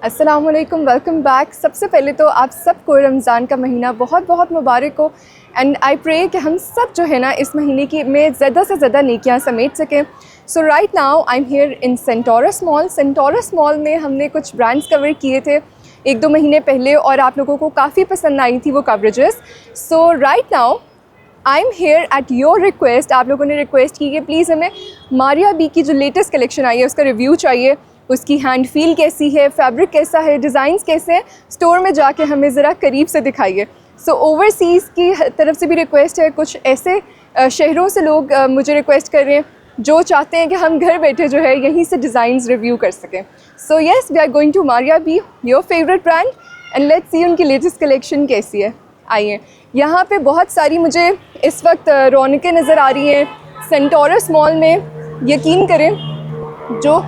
अस्सलाम वालेकुम, welcome back. सबसे पहले तो आप सबको रमज़ान का महीना बहुत बहुत मुबारक हो एंड आई प्रे कि हम सब जो है ना इस महीने की में ज़्यादा से ज़्यादा नेकियां समेट सकें। So right now I am here in Centaurus mall. Centaurus mall में हमने कुछ ब्रांड्स कवर किए थे 1-2 महीने पहले और आप लोगों को काफ़ी पसंद आई थी वो coverages. So right now I am here at your request. आप लोगों ने रिक्वेस्ट की कि प्लीज़ हमें मारिया बी की जो लेटेस्ट कलेक्शन आई है उसका रिव्यू चाहिए, उसकी हैंड फील कैसी है, फैब्रिक कैसा है, डिज़ाइंस कैसे हैं, स्टोर में जाके हमें ज़रा करीब से दिखाइए। सो ओवरसीज़ की तरफ से भी रिक्वेस्ट है, कुछ ऐसे शहरों से लोग मुझे रिक्वेस्ट कर रहे हैं जो चाहते हैं कि हम घर बैठे जो है यहीं से डिज़ाइंस रिव्यू कर सकें। So yes, we are going to Maria B, your favourite brand, and let's see उनकी लेटेस्ट कलेक्शन कैसी है। आइए, यहाँ पे बहुत सारी मुझे इस वक्त रौनकें नज़र आ रही हैं सेंटोरस मॉल में। यकीन करें जो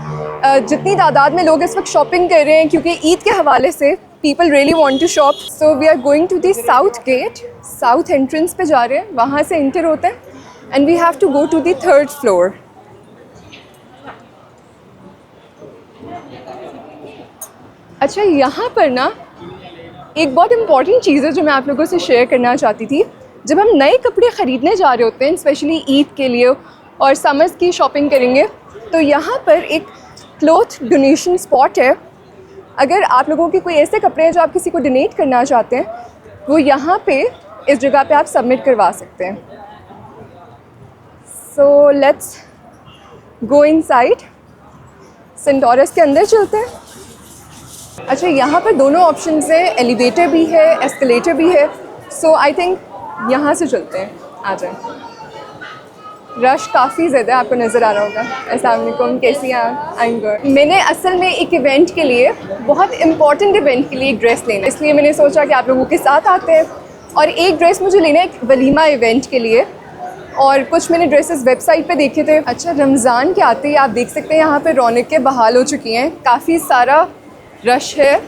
जितनी तादाद में लोग इस वक्त शॉपिंग कर रहे हैं क्योंकि ईद के हवाले से people really want to shop. So we are going to the south gate, south entrance पे जा रहे हैं, वहाँ से इंटर होते हैं and we have to go to the 3rd floor. अच्छा, यहाँ पर ना एक बहुत इम्पॉर्टेंट चीज़ है जो मैं आप लोगों से शेयर करना चाहती थी। जब हम नए कपड़े ख़रीदने जा रहे होते हैं, स्पेशली ईद के लिए और समर्स की शॉपिंग करेंगे, तो यहाँ पर एक क्लॉथ डोनेशन स्पॉट है। अगर आप लोगों के कोई ऐसे कपड़े हैं जो आप किसी को डोनेट करना चाहते हैं, वो यहाँ पे इस जगह पे आप सबमिट करवा सकते हैं। So let's go inside, Centaurus के अंदर चलते हैं। अच्छा, यहाँ पर दोनों ऑप्शंस हैं, एलिवेटर भी है, एस्केलेटर भी है। सो आई थिंक यहाँ से चलते हैं, आ जाएं। रश काफ़ी ज़्यादा आपको नज़र आ रहा होगा। अस्सलाम वालेकुम, कैसी हैं आप? I am good. मैंने असल में एक इवेंट के लिए, बहुत इंपॉर्टेंट इवेंट के लिए एक ड्रेस लेना है, इसलिए मैंने सोचा कि आप लोगों के साथ आते हैं। और एक ड्रेस मुझे लेना है एक वलीमा इवेंट के लिए, और कुछ मैंने ड्रेसेस वेबसाइट पे देखे थे। अच्छा, रमज़ान के आते ही आप देख सकते हैं यहाँ पर रौनकें बहाल हो चुकी हैं, काफ़ी सारा रश है।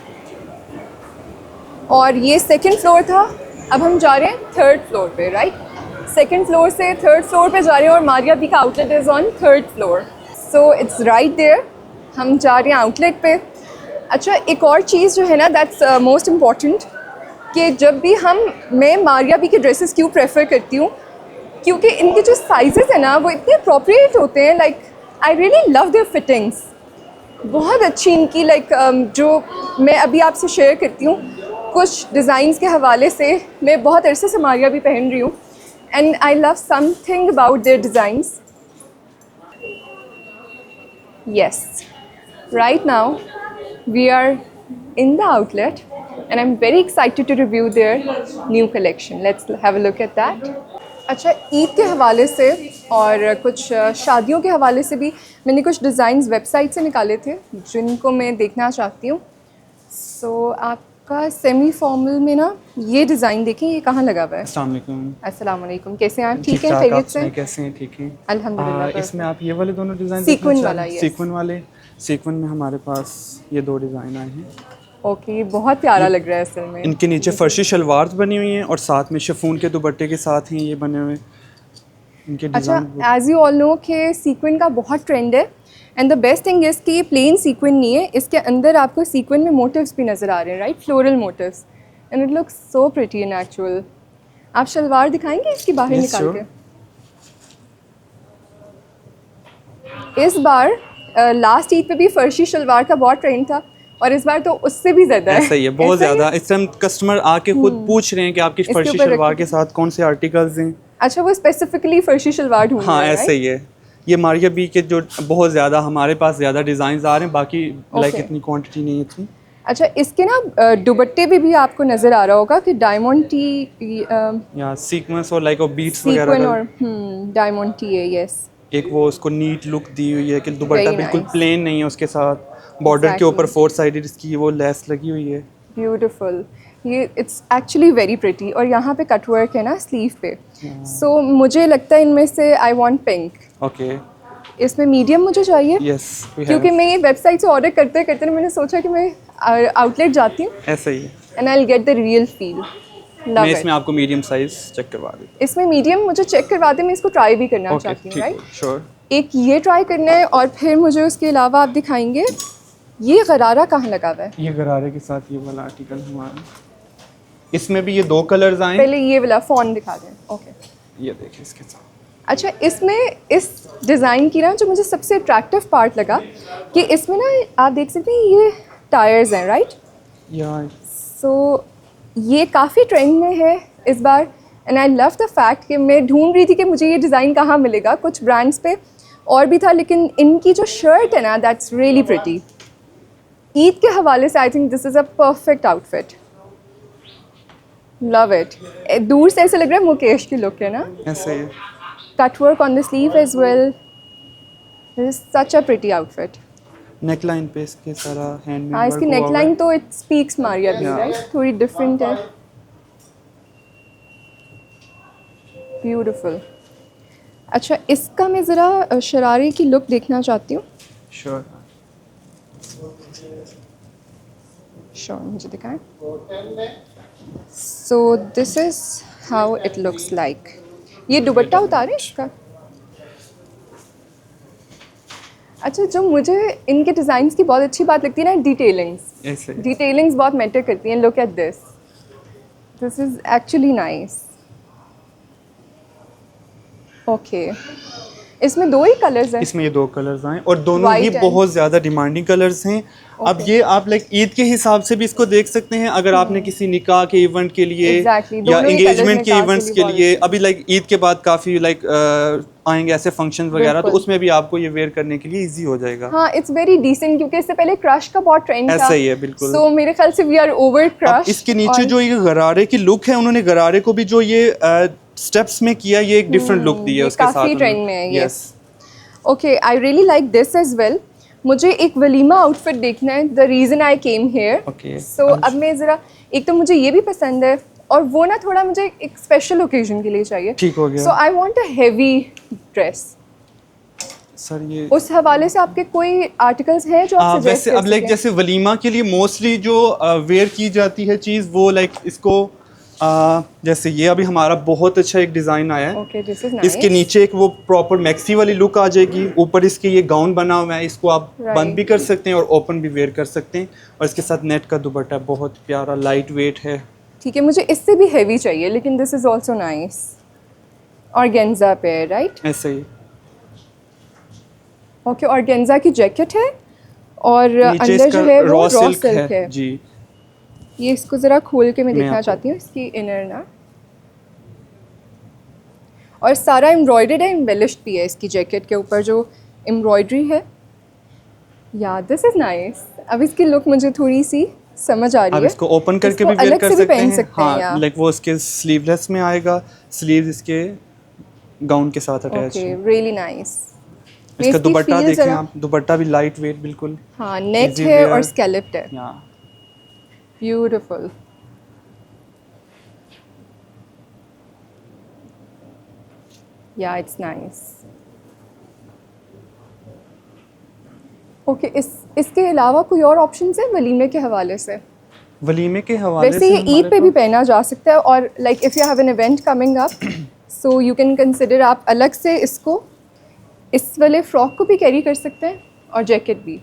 और ये 2nd फ्लोर था, अब हम जा रहे हैं 3rd फ्लोर पे। राइट, 2nd फ्लोर से 3rd फ्लोर पे जा रहे हैं और मारिया बी का outlet is on 3rd floor. So it's right there, हम जा रहे हैं आउटलेट पे। अच्छा, एक और चीज़ जो है ना दैट्स मोस्ट इम्पॉर्टेंट, कि जब भी मैं मारिया बी के ड्रेसेस क्यों प्रेफर करती हूँ, क्योंकि इनके जो साइजेस हैं ना वो इतने अप्रोप्रिएट होते हैं। Like I really love their fittings, बहुत अच्छी इनकी जो मैं अभी आपसे शेयर करती हूँ कुछ डिज़ाइंस के हवाले से। मैं बहुत अरसे से मारिया भी पहन रही हूँ and I love something about their designs. Yes, right now we are in the outlet and I am very excited to review their new collection. Let's have a look at that. अच्छा, ईद के हवाले से और कुछ शादियों के हवाले से भी मैंने कुछ डिज़ाइंस वेबसाइट से निकाले थे जिनको मैं देखना चाहती हूँ। सो आपका सेमी फॉर्मल में ना ये डिज़ाइन देखें, ये कहाँ लगा हुआ है? अस्सलाम वालेकुम, कैसे हैं आप? ठीक हैं, खैरियत से? कैसे हैं? ठीक हैं अल्हम्दुलिल्लाह। इसमें आप ये वाले दोनों डिज़ाइन सीक्वेंस वाला, सीक्वेंस में हमारे पास ये 2 डिज़ाइन आए हैं। ओके, बहुत प्यारा लग रहा है असल में। इनके नीचे फर्शी शलवार बनी हुई हैं और साथ में शिफॉन के दुपट्टे के साथ ही ये बने हुए इनके डिज़ाइन। अच्छा, एज यू ऑल नो कि सीक्वेंस का बहुत ट्रेंड है and the best thing is कि ये प्लेन सीक्वेंस नहीं है, इसके अंदर आपको सीक्वेंस में मोटिव्स भी नज़र आ रहे हैं। Right, floral motifs, and it looks so pretty in actual. आप शलवार दिखाएंगे इसकी बाहर निकाल के? इस बार लास्ट ईद पे भी फर्शी शलवार का बहुत ट्रेंड था और इस बार तो उससे भी ज़्यादा है। ऐसा ही है, बहुत ज़्यादा। इस टाइम कस्टमर आके खुद पूछ रहे हैं कि आपकी फर्शी शलवार के साथ कौन से आर्टिकल्स हैं। अच्छा, वो स्पेसिफिकली फर्शी शलवार ढूंढ रहे हैं? हाँ, ऐसा ही है। ये मारिया बी के जो बहुत ज़्यादा हमारे पास ज़्यादा डिज़ाइन आ रहे हैं, बाकी लाइक इतनी क्वांटिटी नहीं है इतनी। अच्छा, इसके ना दुपट्टे भी आपको नज़र आ रहा होगा कि डायमंड टी या सीक्वेंस और लाइक बीट्स वगैरह और डायमंड टी है। यस, एक वो उसको नीट लुक दी हुई है कि दुपट्टा बिल्कुल प्लेन नहीं है, उसके साथ बॉर्डर के ऊपर 4 साइडेड इसकी वो लेस लगी हुई है। ब्यूटीफुल, ये इट्स एक्चुअली वेरी प्रिटी। और यहाँ पे कट वर्क है ना स्लीव पे। सो मुझे लगता है इनमें से आई वांट पिंक। ओके, इसमें मीडियम मुझे चाहिए। यस, क्योंकि मैं ये वेबसाइट से ऑर्डर करते करते मैंने सोचा कि मैं आउटलेट जाती हूँ ऐसा ही है and I will get the real feel. मैं इसमें आपको मीडियम साइज चेक करवा दूँ। इसमें मीडियम मुझे चेक करवा दें, मैं इसको ट्राई भी करना चाहती हूँ। Right, sure. एक ये ट्राई करना है और फिर मुझे उसके अलावा आप दिखाएंगे ये गरारा कहाँ लगा हुआ है? ये गरारे के साथ ये वाला आर्टिकल हमारा, इसमें भी ये 2 कलर्स आए। पहले ये वाला फ़ॉन दिखा दें। ओके, ये देखिए इसके साथ। अच्छा, इसमें इस डिज़ाइन की ना जो मुझे सबसे अट्रैक्टिव पार्ट लगा कि इसमें ना आप देख सकते हैं ये टायर्स हैं, राइट? या सो ये काफ़ी ट्रेंड में है इस बार, and I love the fact कि मैं ढूंढ रही थी कि मुझे ये डिज़ाइन कहाँ मिलेगा। कुछ ब्रांड्स पे और भी था, लेकिन इनकी जो शर्ट है ना, दैट्स रियली प्रिटी। ईद के हवाले से I think this is a perfect outfit, love it. दूर से ऐसा लग रहा है मुकेश की लुक है ना। ऐसे ही cut work on the sleeve as well, this is such a pretty outfit. Neckline पे इसके सारा हैंडमेड हाँ, वर्क इसकी हुआ नेक हुआ लाइन है। तो इट स्पीक्स मारिया भी, Yeah. राइट? थोड़ी डिफरेंट है, ब्यूटीफुल। अच्छा, इसका मैं ज़रा शरारे की लुक देखना चाहती हूँ। श्योर। श्योर, मुझे दिखाएं। सो this is how it looks like. ये दुपट्टा उतारे इसका। अच्छा, जो मुझे इनके डिज़ाइंस की बहुत अच्छी बात लगती है ना, डिटेलिंग्स। ऐसे ही। डिटेलिंग्स बहुत मैटर करती हैं। Look at this, this is actually nice. Okay, इसमें 2 ही कलर्स हैं। इसमें ये 2 कलर्स आए और दोनों ही White and- बहुत ज़्यादा डिमांडिंग कलर्स हैं। अब ये आप लाइक ईद के हिसाब से भी इसको देख सकते हैं, अगर आपने किसी निकाह के इवेंट के लिए Exactly, या दोनों ही colours एंगेजमेंट के निकाह के इवेंट्स लिए के बहुत लिए, अच्छे अभी लाइक ईद के बाद काफ़ी लाइक आएंगे ऐसे फंक्शंस वगैरह, तो बिल्कुल। उसमें भी आपको ये वेयर करने के लिए इजी हो जाएगा। हाँ, इट्स वेरी डिसेंट, क्योंकि इससे पहले क्रश का बहुत ट्रेंड था। ऐसा ही है, बिल्कुल। सो मेरे ख्याल से वी आर ओवर अब क्रश। इसके नीचे जो ये गरारे की लुक है, उन्होंने गरारे को भी जो ये स्टेप्स में किया, ये एक डिफरेंट लुक दी है ये उसके साथ। काफ़ी ट्रेंड में है ये। Yes. Okay, I really like this as well. मुझे एक वलीमा आउटफिट देखना है, the reason I came here. Okay. So अब मैं ज़रा, एक तो मुझे ये भी पसंद है और वो ना थोड़ा मुझे एक स्पेशल ओकेजन के लिए चाहिए। ठीक हो गया। So I want a heavy dress. Sir ये उस हवाले से आपके कोई आर्टिकल्स हैं जो आप सजेस्ट वैसे कर अब लाइक सकें? जैसे वलीमा के लिए मोस्टली जो वेयर की जाती है चीज़, वो लाइक इसको जैसे ये अभी हमारा बहुत अच्छा एक डिज़ाइन आया है। ओके, दिस इज इसके नाइस। नीचे एक वो प्रॉपर मैक्सी वाली लुक आ जाएगी, ऊपर इसके ये गाउन बना हुआ है, इसको आप Right. बंद भी कर सकते हैं और ओपन भी वेयर कर सकते हैं। और इसके साथ नेट का दुपट्टा बहुत प्यारा लाइट वेट है। ठीक है, मुझे इससे भी हेवी चाहिए, लेकिन this is also nice. Organza पे, राइट? ऐसे ही ओके, ऑर्गेन्जा की जैकेट है और नीचे अंदर जो है इसका वो रॉ रॉ सिल्क है जी। ये इसको ज़रा खोल के मैं मैं देखना आपको- चाहती हूँ, इसकी इनर ना। और सारा एम्ब्रॉयडर्ड है, एम्बेलिश्ड भी है इसकी जैकेट के ऊपर जो एम्ब्रॉयडरी है। या दिस इज़ नाइस। अब इसकी लुक मुझे थोड़ी सी समझ आ रही आप है। इसको ओपन करके इसको भी वेयर अलग कर से भी सकते पहन हैं। सकते हैं, हाँ, लाइक वो इसके स्लीवलेस में आएगा, स्लीव इसके गाउन के साथ अटैच ओके, है। Really nice. इसका दुपट्टा देखें आप, दुपट्टा भी लाइट वेट बिल्कुल। हाँ, नेट easy है wear। और स्कैलप्ड है, यहाँ ब्यूटीफुल। या इट्स नाइस। ओके, इसके अलावा कोई और ऑप्शंस है वलीमे के हवाले से? वलीमे के हवाले वैसे से ये ईद हमारे पे भी पास- पहना जा सकता है, और like if you have an event coming up, so you can consider, आप अलग से इसको इस वाले फ्रॉक को भी कैरी कर सकते हैं और जैकेट भी।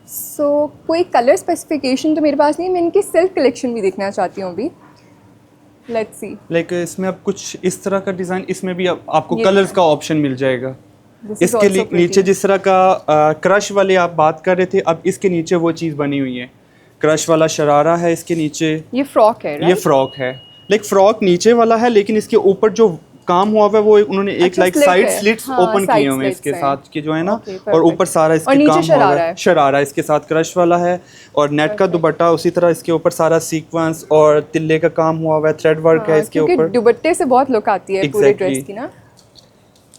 सो कोई कलर स्पेसिफिकेशन तो मेरे पास नहीं है, मैं इनकी सिल्क कलेक्शन भी देखना चाहती हूँ अभी। Let's see. लाइक इसमें अब कुछ इस तरह का डिज़ाइन, इसमें भी आपको ये कलर्स का ऑप्शन मिल जाएगा। This is इसके also लिए pretty. नीचे जिस तरह का क्रश वाले आप बात कर रहे थे, अब इसके नीचे वो चीज़ बनी हुई है, क्रश वाला शरारा है इसके नीचे। ये फ्रॉक है, ये राइट? फ्रॉक है, लाइक फ्रॉक नीचे वाला है, लेकिन इसके ऊपर जो काम हुआ हुआ है वो उन्होंने एक अच्छा, लाइक slit साइड है। स्लिट्स हाँ, ओपन side किए हुए हैं slits इसके हैं। साथ के जो है ना। Okay, और perfect. ऊपर सारा और इसके नीचे काम हुआ हुआ शरारा है, है। शरारा इसके साथ क्रश वाला है, और नेट का दुपट्टा उसी तरह इसके ऊपर सारा सीक्वेंस और तिल्ले का काम हुआ हुआ है, थ्रेड वर्क है हाँ, इसके क्योंकि ऊपर। दुपट्टे से बहुत लुक आती है पूरे Exactly. ड्रेस की ना।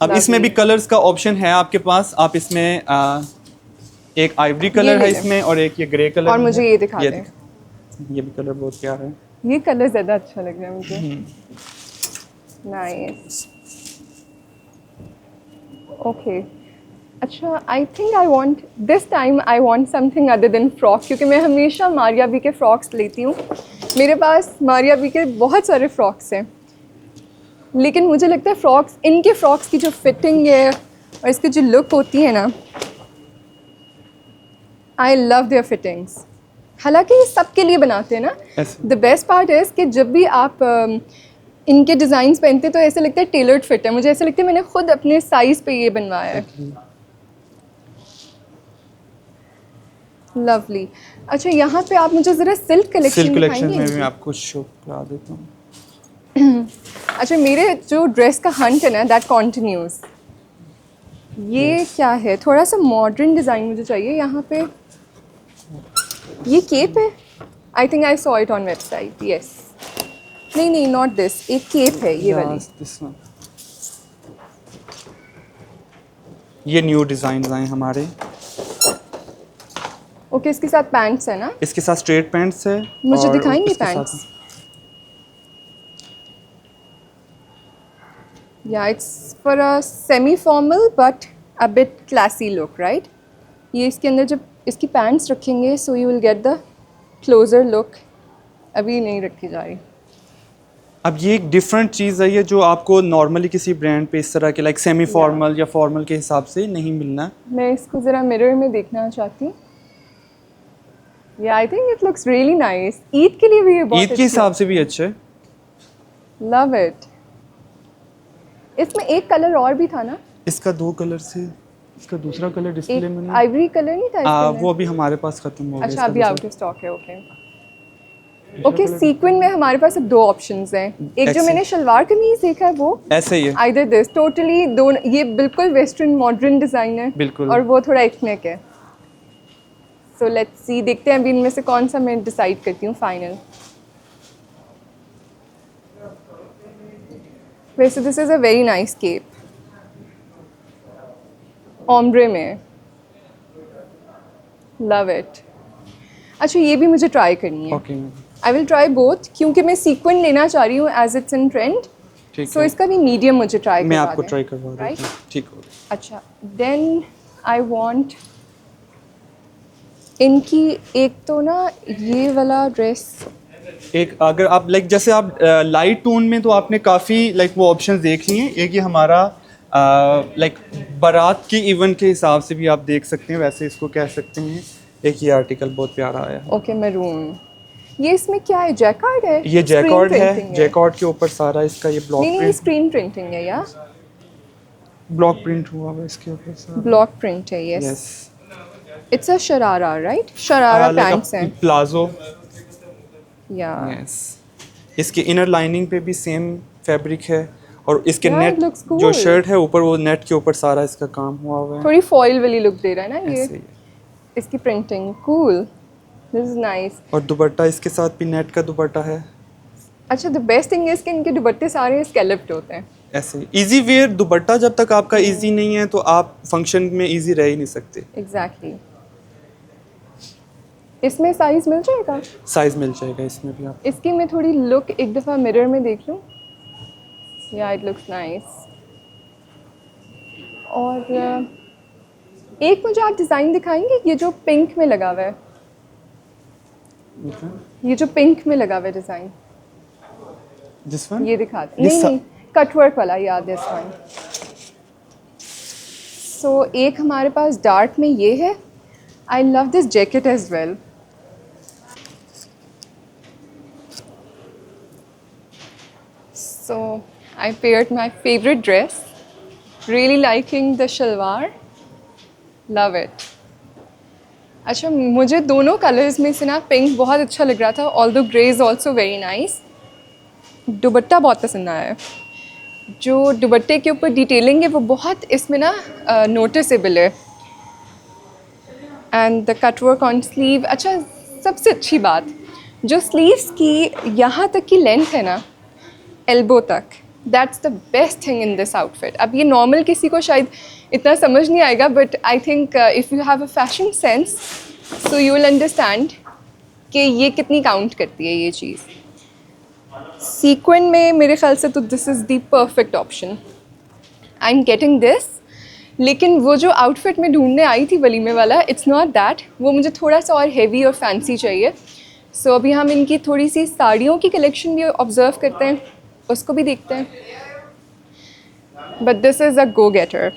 अब इसमें भी Lovely. कलर्स का ऑप्शन है आपके पास। आप इसमें एक आइवरी कलर ले है लें। इसमें, और एक ये ग्रे कलर और है। मुझे ये दिखा दें। ये भी कलर बहुत प्यारा है। ये कलर ज़्यादा अच्छा लग रहा है मुझे। नाइस। ओके, अच्छा, आई think I want this time, I want something other than frock, क्योंकि मैं हमेशा मारिया बी के फ्रॉक्स लेती हूँ। मेरे पास मारिया बी के बहुत सारे फ्रॉक्स हैं, लेकिन मुझे लगता है फ्रॉक्स, इनके फ्रॉक्स की जो फिटिंग है और इसकी जो लुक होती है ना, आई लव देयर फिटिंग्स। हालांकि ये सबके लिए बनाते हैं ना। ऐसे। द बेस्ट पार्ट इज़ कि जब भी आप इनके डिज़ाइंस पहनते तो ऐसे लगता है टेलर्ड फिट है। मुझे ऐसे लगता है मैंने खुद अपने साइज़ पे ये बनवाया है। लवली। अच्छा, यहाँ पे आप मुझे ज़रा सिल्क कलेक्शन सिल्क कलेक्शन दिखाएंगे में भी इनकी? मैं आपको शो करा देता हूँ। अच्छा, मेरे जो ड्रेस का हंट है ना, दैट कॉन्टिन्यूज। ये क्या है? थोड़ा सा मॉडर्न डिज़ाइन मुझे चाहिए। यहाँ पे ये केप है। आई think I saw it on website. Yes. नहीं नहीं, नॉट दिस। एक केप है ये वाली। This one. ये न्यू डिज़ाइन आए हमारे। ओके, इसके साथ पैंट्स है ना? इसके साथ स्ट्रेट पैंट्स है। मुझे और दिखाएंगे इसके पैंट्स? साथ या it's for a semi formal but a bit classy look, right? ये इसके अंदर जब इसकी पैंट्स रखेंगे so you will get the closure look. अभी नहीं रखी जा रही। अब ये एक डिफरेंट चीज़ है ये, जो आपको नॉर्मली किसी ब्रांड पे इस तरह के लाइक सेमी फॉर्मल या फॉर्मल के हिसाब से नहीं मिलना। मैं इसको ज़रा मिरर में देखना चाहती हूँ। या I think it looks really nice. Eid के लिए भी ये बहुत ईद के हिसाब से भी अच्छे। Love it. इसमें एक कलर और भी था ना? इसका 2 कलर से, इसका दूसरा कलर डिस्प्ले में एक नहीं। आइवरी कलर नहीं था इसके अंदर? वो अभी हमारे पास खत्म हो गया। अच्छा, इसका अभी आउट दूसरा। ऑफ स्टॉक है। ओके, सीक्वेंस में हमारे पास अब 2 ऑप्शंस हैं। एक जो ऐसे। मैंने शलवार कमीज देखा है वो ऐसे ही है। आइदर दिस टोटली दोनों, ये बिल्कुल वेस्टर्न मॉडर्न डिज़ाइन है बिल्कुल। और वो थोड़ा एथनिक है। सो लेट्स सी, देखते हैं अभी इनमें से कौन सा मैं डिसाइड करती हूँ फाइनल। वैसे this is a very nice cape, ombre में। Love it. अच्छा, ये भी मुझे ट्राई करनी है। Okay, I will try both, क्योंकि मैं सीक्वेंट लेना चाह रही हूँ एज इट्स इन ट्रेंड। ठीक सो है। इसका भी मीडियम मुझे ट्राई मैं करवा आपको दें। ट्राई करवा Right? देता हूँ। ठीक हो गया। अच्छा, देन आई वांट इनकी एक तो ना ये वाला ड्रेस। एक अगर आप लाइक जैसे आप लाइट टोन में, तो आपने काफ़ी लाइक वो ऑप्शंस देख लिए हैं। एक ये हमारा लाइक बारात के इवेंट के हिसाब से भी आप देख सकते हैं, वैसे इसको कह सकते हैं। एक ये आर्टिकल बहुत प्यारा आया है। Okay, maroon. ये इसमें क्या है? जैकार्ड है? ये Screen जैकॉर्ड printing है। जैकॉर्ड के ऊपर सारा इसका ये ब्लॉक नहीं नहीं, प्रिंट, स्क्रीन प्रिंटिंग है या ब्लॉक प्रिंट हुआ हुआ इसके ऊपर सारा। ब्लॉक प्रिंट है? Yes. Yes. It's a sharara, right? Sharara pants हैं। प्लाजो। या यस। इसके इनर लाइनिंग पे भी सेम फैब्रिक है, और इसके Yeah, it net looks cool. जो शर्ट है ऊपर, वो नेट के ऊपर सारा इसका काम हुआ हुआ है। थोड़ी फॉइल वाली लुक दे रहा है ना ये ऐसे ही। इसकी printing. Cool, this is nice. और दुपट्टा इसके साथ भी नेट का दुपट्टा है। अच्छा, द बेस्ट थिंग इज कि इनके दुपट्टे सारे स्कैलप्ड होते हैं। ऐसे इजी वेयर दुपट्टा जब तक आपका इजी नहीं है, तो आप फंक्शन में इजी रह ही नहीं सकते। एग्जैक्टली। इसमें साइज मिल जाएगा? साइज मिल जाएगा इसमें भी आप। इसकी मैं थोड़ी लुक एक दफ़ा मिरर में देख लूँ। या इट लुक्स नाइस। और एक मुझे आप डिज़ाइन दिखाएंगे, ये जो पिंक में लगा हुआ है, ये जो पिंक में लगा हुआ है डिज़ाइन, दिस वन। ये दिखाते। नहीं नहीं, कटवर्क वाला, याद दिस वन। सो एक हमारे पास डार्क में ये है। I love this jacket as well. So I paired my favourite dress, really liking the shalwar, love it. अच्छा, मुझे दोनों कलर्स में से ना पिंक बहुत अच्छा लग रहा था, although grey is also very nice. दुपट्टा बहुत पसंद आया है। जो दुपट्टे के ऊपर डिटेलिंग है वो बहुत इसमें ना नोटिसेबल है। And the cutwork on sleeve. अच्छा, सबसे अच्छी बात, जो स्लीव्स की यहाँ तक की लेंथ है ना, एल्बो तक, that's the best thing in this outfit. अब ये नॉर्मल किसी को शायद इतना समझ नहीं आएगा, but I think if you have a fashion sense so you will understand कि ये कितनी काउंट करती है ये चीज़। सीक्वेंट में मेरे ख्याल से तो this is the perfect option. I am getting this. लेकिन वो जो आउटफिट मैं ढूंढने आई थी वलीमे वाला, इट्स नॉट दैट। वो मुझे थोड़ा सा और हेवी और फैंसी चाहिए। सो अभी हम इनकी थोड़ी सी साड़ियों की कलेक्शन भी ऑब्जर्व करते हैं, उसको भी देखते हैं। But this is a go getter,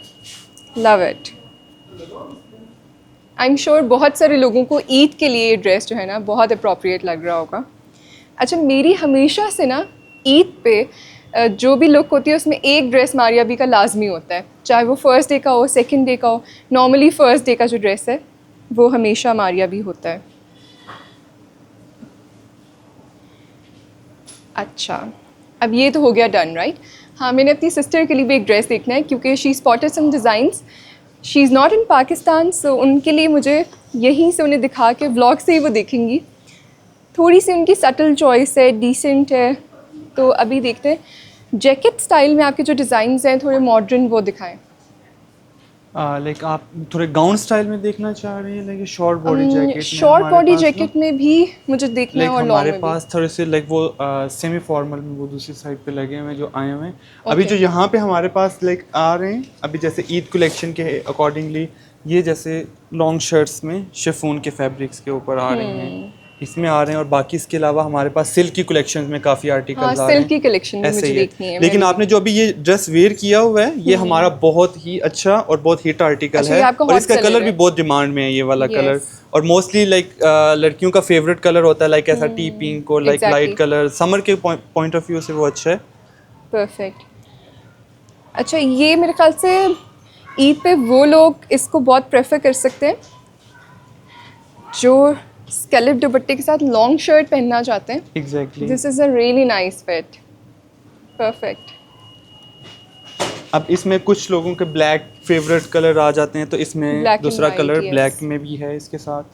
love it. I am sure बहुत सारे लोगों को ईद के लिए ये ड्रेस जो है ना बहुत अप्रोप्रिएट लग रहा होगा। अच्छा, मेरी हमेशा से ना ईद पे जो भी लुक होती है उसमें एक ड्रेस मारिया बी का लाजमी होता है, चाहे वो फर्स्ट डे का हो, सेकंड डे का हो। नॉर्मली फर्स्ट डे का जो ड्रेस है वो हमेशा मारिया बी होता है। अच्छा, अब ये तो हो गया डन, राइट? हाँ, मैंने अपनी सिस्टर के लिए भी एक ड्रेस देखना है क्योंकि she spotted some designs. She is not in Pakistan, so उनके लिए मुझे यहीं से उन्हें दिखा के व्लॉग से ही वो देखेंगी। थोड़ी सी उनकी सटल चॉइस है, डिसेंट है। तो अभी देखते हैं जैकेट स्टाइल में आपके जो डिज़ाइंस हैं थोड़े मॉडर्न, वो दिखाएं। लाइक आप थोड़े गाउन स्टाइल में देखना चाह रही हैं, लाइक शॉर्ट बॉडी जैकेट में? शॉर्ट बॉडी जैकेट में भी मुझे देखना है और लॉन्ग हमारे में भी। पास थोड़े से लाइक वो सेमी फॉर्मल में वो दूसरी साइड पे लगे हुए हैं जो आए हुए हैं अभी। जो यहाँ पे हमारे पास लाइक आ रहे हैं अभी, जैसे ईद कलेक्शन के अकॉर्डिंगली ये जैसे लॉन्ग शर्ट्स में शिफॉन के फैब्रिक्स के ऊपर आ रहे हैं, इसमें आ रहे हैं। और बाकी इसके अलावा हमारे पास सिल्क की कलेक्शन में काफ़ी आर्टिकल्स आ रहे हैं। सिल्क की कलेक्शन भी ऐसे मुझे ही है। देखनी है। लेकिन आपने जो अभी ये ड्रेस वेयर किया हुआ है ये हमारा बहुत ही अच्छा और बहुत हिट आर्टिकल अच्छा, है, ये आपका और हॉट इसका सेलर कलर भी है। बहुत डिमांड में है, ये वाला Yes. कलर। और मोस्टली लाइक लड़कियों का फेवरेट कलर होता है, लाइक ऐसा टी पिंक और like Exactly. Light colour. Summer के पॉइंट ऑफ व्यू से वो अच्छा है। परफेक्ट। अच्छा, ये मेरे ख्याल से ईद पे वो लोग इसको बहुत प्रेफर कर सकते हैं जो स्केलेप दुपट्टे के साथ लॉन्ग शर्ट पहनना चाहते हैं। Exactly. This is a really nice fit. Perfect. अब इसमें कुछ लोगों के ब्लैक फेवरेट कलर आ जाते हैं, तो इसमें Black and दूसरा white, कलर yes. ब्लैक में भी है इसके साथ।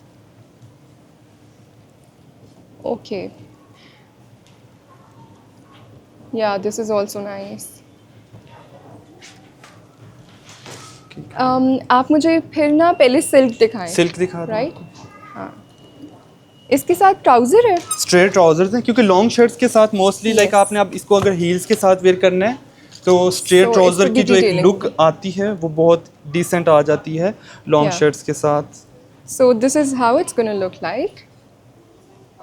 ओके, या दिस इज़ ऑल्सो नाइस। आप मुझे फिर ना पहले सिल्क दिखाएं। सिल्क दिखा रहा राइट, हाँ। इसके साथ ट्राउज़र है, स्ट्रेट ट्राउजर्स हैं, क्योंकि लॉन्ग शर्ट्स के साथ मोस्टली लाइक Yes. आपने अब इसको अगर हील्स के साथ वेयर करना है तो स्ट्रेट So, ट्राउजर इसको की भी जो एक detailing लुक होगी। आती है वो बहुत डिसेंट आ जाती है लॉन्ग Yeah. शर्ट्स के साथ। सो this is how it's gonna look like.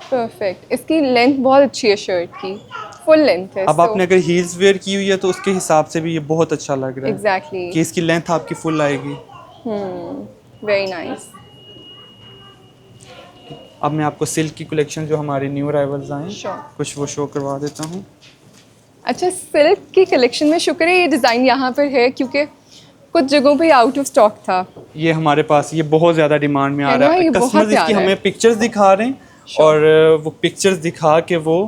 Perfect. इसकी लेंथ बहुत अच्छी है शर्ट की, फुल लेंथ है। अब आपने अगर हील्स वेयर की हुई है तो उसके हिसाब से भी ये बहुत अच्छा लग रहा है एग्जैक्टली, कि इसकी लेंथ आपकी फुल आएगी। Very nice. अब मैं आपको सिल्क की कलेक्शन जो हमारे न्यू अराइवल्स आए हैं Sure. कुछ वो शो करवा देता हूँ। अच्छा, सिल्क की कलेक्शन में शुक्र है ये डिज़ाइन यहाँ पर है क्योंकि कुछ जगहों पे आउट ऑफ स्टॉक था। ये हमारे पास ये बहुत ज़्यादा डिमांड में आ है रहा ना, है। ये बहुत कस्टमर्स इसकी प्यारा है। हमें पिक्चर्स दिखा रहे हैं और वो पिक्चर्स दिखा के वो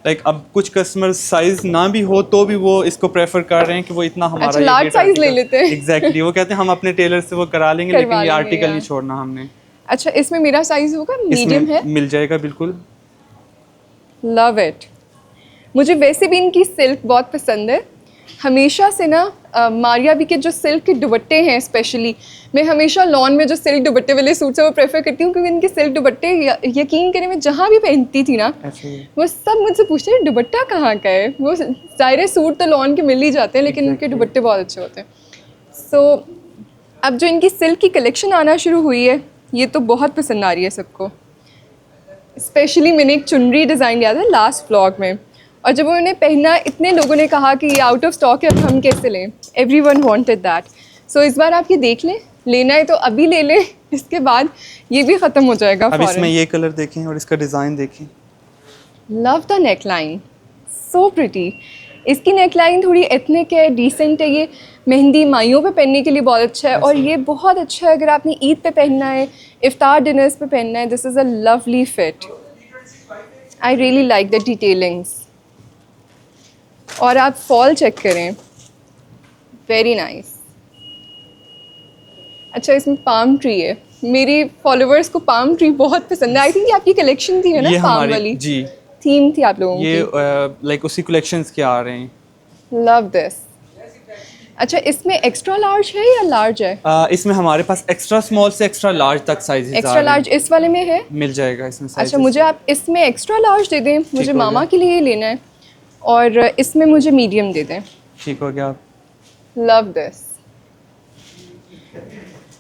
लाइक अब कुछ कस्टमर साइज ना भी हो तो भी वो इसको प्रेफर कर रहे हैं कि वो इतना हमारा अच्छा, large size ले लेते हैं। एग्जैक्टली वो कहते हैं हम अपने टेलर से वो करा लेंगे लेकिन ये लेंगे, आर्टिकल नहीं यार। छोड़ना हमने। अच्छा, इसमें मेरा साइज़ होगा, मीडियम इसमें है। मिल जाएगा बिल्कुल। Love it. मुझे वैसे भी इनकी सिल्क बहुत पसंद है। हमेशा से ना मारिया बी के जो सिल्क के दुपट्टे हैं स्पेशली, मैं हमेशा लॉन में जो सिल्क दुपट्टे वाले सूट्स हैं वो प्रेफर करती हूँ क्योंकि इनके सिल्क दुपट्टे यकीन करें मैं जहाँ भी पहनती थी ना ऐसे ही वो सब मुझसे पूछते हैं दुपट्टा कहाँ का है। वो ज़ाहिर सूट तो लॉन के मिल ही जाते हैं लेकिन इनके Exactly. दुपट्टे बहुत अच्छे होते हैं। सो अब जो इनकी सिल्क की कलेक्शन आना शुरू हुई है ये तो बहुत पसंद आ रही है सबको। स्पेशली मैंने एक चुनरी डिज़ाइन लिया था लास्ट व्लॉग में और जब उन्होंने पहना इतने लोगों ने कहा कि ये आउट ऑफ स्टॉक है, अब हम कैसे लें। Everyone wanted that. सो इस बार आप ये देख लें, लेना है तो अभी ले लें, इसके बाद ये भी ख़त्म हो जाएगा। अब इसमें ये कलर देखें और इसका डिज़ाइन देखें। Love the neck line, so pretty. इसकी नेक लाइन थोड़ी एथनिक है, डिसेंट है। ये मेहंदी माइयों पे पहनने के लिए बहुत अच्छा है और ये बहुत अच्छा है अगर आपने ईद पे पहनना है, इफ्तार डिनर्स पे पहनना है। This is a lovely fit. I really like the detailings. और आप फॉल चेक करें, वेरी नाइस। अच्छा, इसमें पाम ट्री है। मेरी फॉलोअर्स को पाम ट्री बहुत पसंद है। आई थिंक ये आपकी कलेक्शन थी है ना, ये पाम हमारी वाली जी थीम थी आप लोगों ये की। लाइक उसी कलेक्शंस के आ रहे हैं। Love this. अच्छा, इसमें एक्स्ट्रा लार्ज है या लार्ज है? इसमें हमारे पास एक्स्ट्रा स्मॉल से एक्स्ट्रा लार्ज तक साइजेस एक्स्ट्रा लार्ज इस वाले में है। मिल जाएगा इसमें अच्छा, sizes। मुझे आप इसमें एक्स्ट्रा लार्ज दे दें, मुझे हो मामा गया। के लिए ही लेना है। और इसमें मुझे मीडियम दे दें। ठीक हो गया। Love this.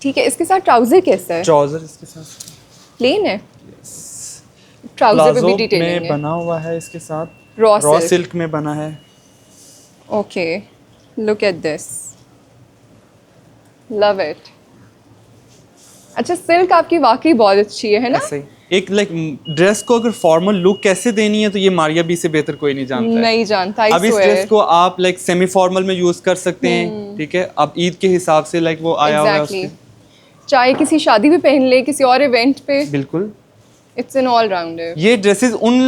ठीक है, इसके साथ ट्राउज़र कैसा है? ट्राउजर इसके साथ प्लेन है? ट्राउज़र पे भी प्लाजो डिटेलिंग में है। बना हुआ है इसके साथ। Raw raw silk. सिल्क में बना है। Okay, look at this. Love it. अच्छा, सिल्क आपकी वाकई बहुत अच्छी है ना? ऐसे ही एक लाइक ड्रेस को अगर फॉर्मल लुक कैसे देनी है तो ये मारिया बी से बेहतर कोई नहीं जानता है। नहीं जानता, I अब इस swear। ड्रेस को आप लाइक सेमी फॉर्मल में यूज कर सकते हैं, ठीक है। अब ईद के हिसाब से लाइक वो आया हुआ है Exactly। उसके। चाहे किसी शादी पे पहन ले, किसी और इवेंट पे, बिल्कुल। It's an all rounder. ये ड्रेसेस उन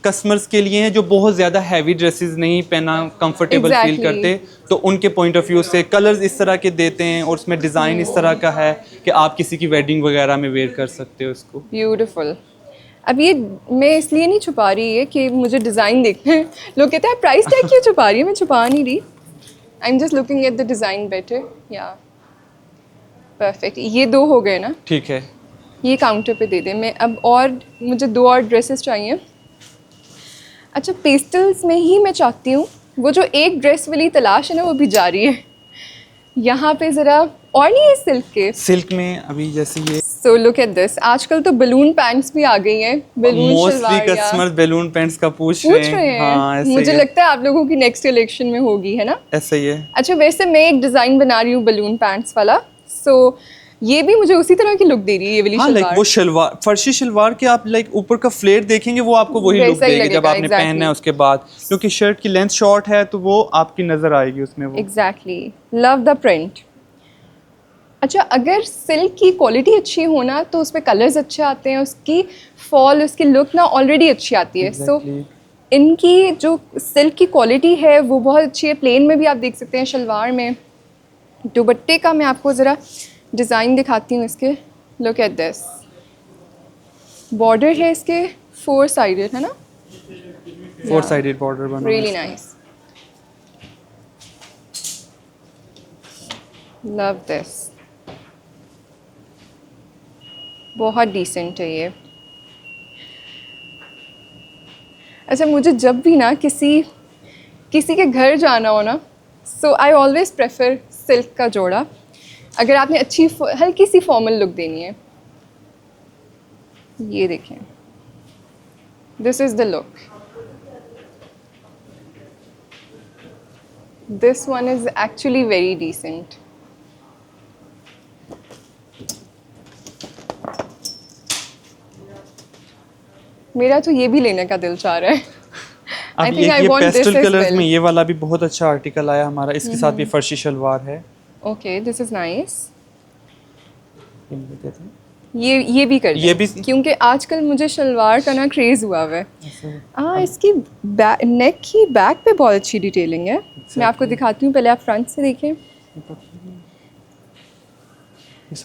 कस्टमर्स के लिए हैं जो बहुत ज़्यादा हैवी ड्रेसेस नहीं पहना कंफर्टेबल फील Exactly। करते, तो उनके पॉइंट ऑफ व्यू से कलर्स इस तरह के देते हैं और उसमें डिज़ाइन इस तरह का है कि आप किसी की वेडिंग वगैरह में वेयर कर सकते हो इसको। ब्यूटीफुल। अब ये मैं इसलिए नहीं छुपा रही है कि मुझे डिज़ाइन देखना है। लोग कहते हैं प्राइस टैग क्यों छुपा रही है, मैं छुपा नहीं रही। I am just looking at the design better. या परफेक्ट, ये 2 हो गए ना? ठीक है। ये काउंटर पे दे दे। मैं अब और मुझे 2 और ड्रेसेस चाहिए। अच्छा, पेस्टल्स में ही मैं चाहती हूँ, वो जो एक ड्रेस वाली तलाश है ना वो भी जारी है। यहाँ पे ज़रा और नहीं है सिल्क के। सिल्क में अभी जैसे ये सो लुक एट दिस, आजकल तो बलून पैंट्स भी आ गई हैं, बलून मोस्टली शलवार या कस्टमर्स बैलून पैंट्स का पूछ पूछ रहे रहे हैं। हैं। हाँ, ऐसे मुझे ही है। लगता है आप लोगों की नेक्स्ट कलेक्शन में होगी, है ना? ऐसा ही है। अच्छा, वैसे मैं एक डिज़ाइन बना रही हूँ बलून पैंट्स वाला, सो ये भी मुझे उसी तरह की लुक दे रही है, ये वाली हाँ, लाइक शलवार। वो शलवार, फर्शी शलवार के आप लाइक ऊपर का फ्लेयर देखेंगे वो आपको वही लुक वैसा ही देगी जब लगेगा, आपने exactly। पहनना है उसके बाद, क्योंकि शर्ट की लेंथ शॉर्ट है तो वो आपकी नजर आएगी उसमें वो। Exactly, love the print. अच्छा, अगर सिल्क की क्वालिटी अच्छी हो ना तो उस पर कलर्स अच्छे आते हैं, उसकी फॉल, उसकी लुक ना ऑलरेडी अच्छी आती है। सो Exactly। इनकी जो सिल्क की क्वालिटी है वो बहुत अच्छी है। प्लेन में भी आप देख सकते हैं, शलवार में। दुपट्टे का मैं आपको ज़रा डिज़ाइन दिखाती हूँ इसके। लुक एट दिस, बॉर्डर है इसके 4 साइडेड, है ना? 4 साइडेड बॉर्डर बना रियली नाइस, लव दिस, बहुत डिसेंट है ये। अच्छा, मुझे जब भी ना किसी के घर जाना हो ना, सो आई ऑलवेज प्रेफर सिल्क का जोड़ा, अगर आपने अच्छी हल्की सी फॉर्मल लुक देनी है। ये देखें, this is the look. This one is actually very decent. मेरा तो ये भी लेने का दिल चाह रहा है। I अब think I ये want this pastel as colours well। में ये वाला भी बहुत अच्छा आर्टिकल आया हमारा, इसके साथ भी फर्शी शलवार है। Okay, this is nice. ये ये भी कर ये दें, भी- क्योंकि आजकल मुझे शलवार का ना क्रेज़ हुआ हुआ है। हाँ, इसकी नेक की बैक पे बहुत अच्छी डिटेलिंग है। मैं आपको दिखाती हूँ, पहले आप फ्रंट से देखें।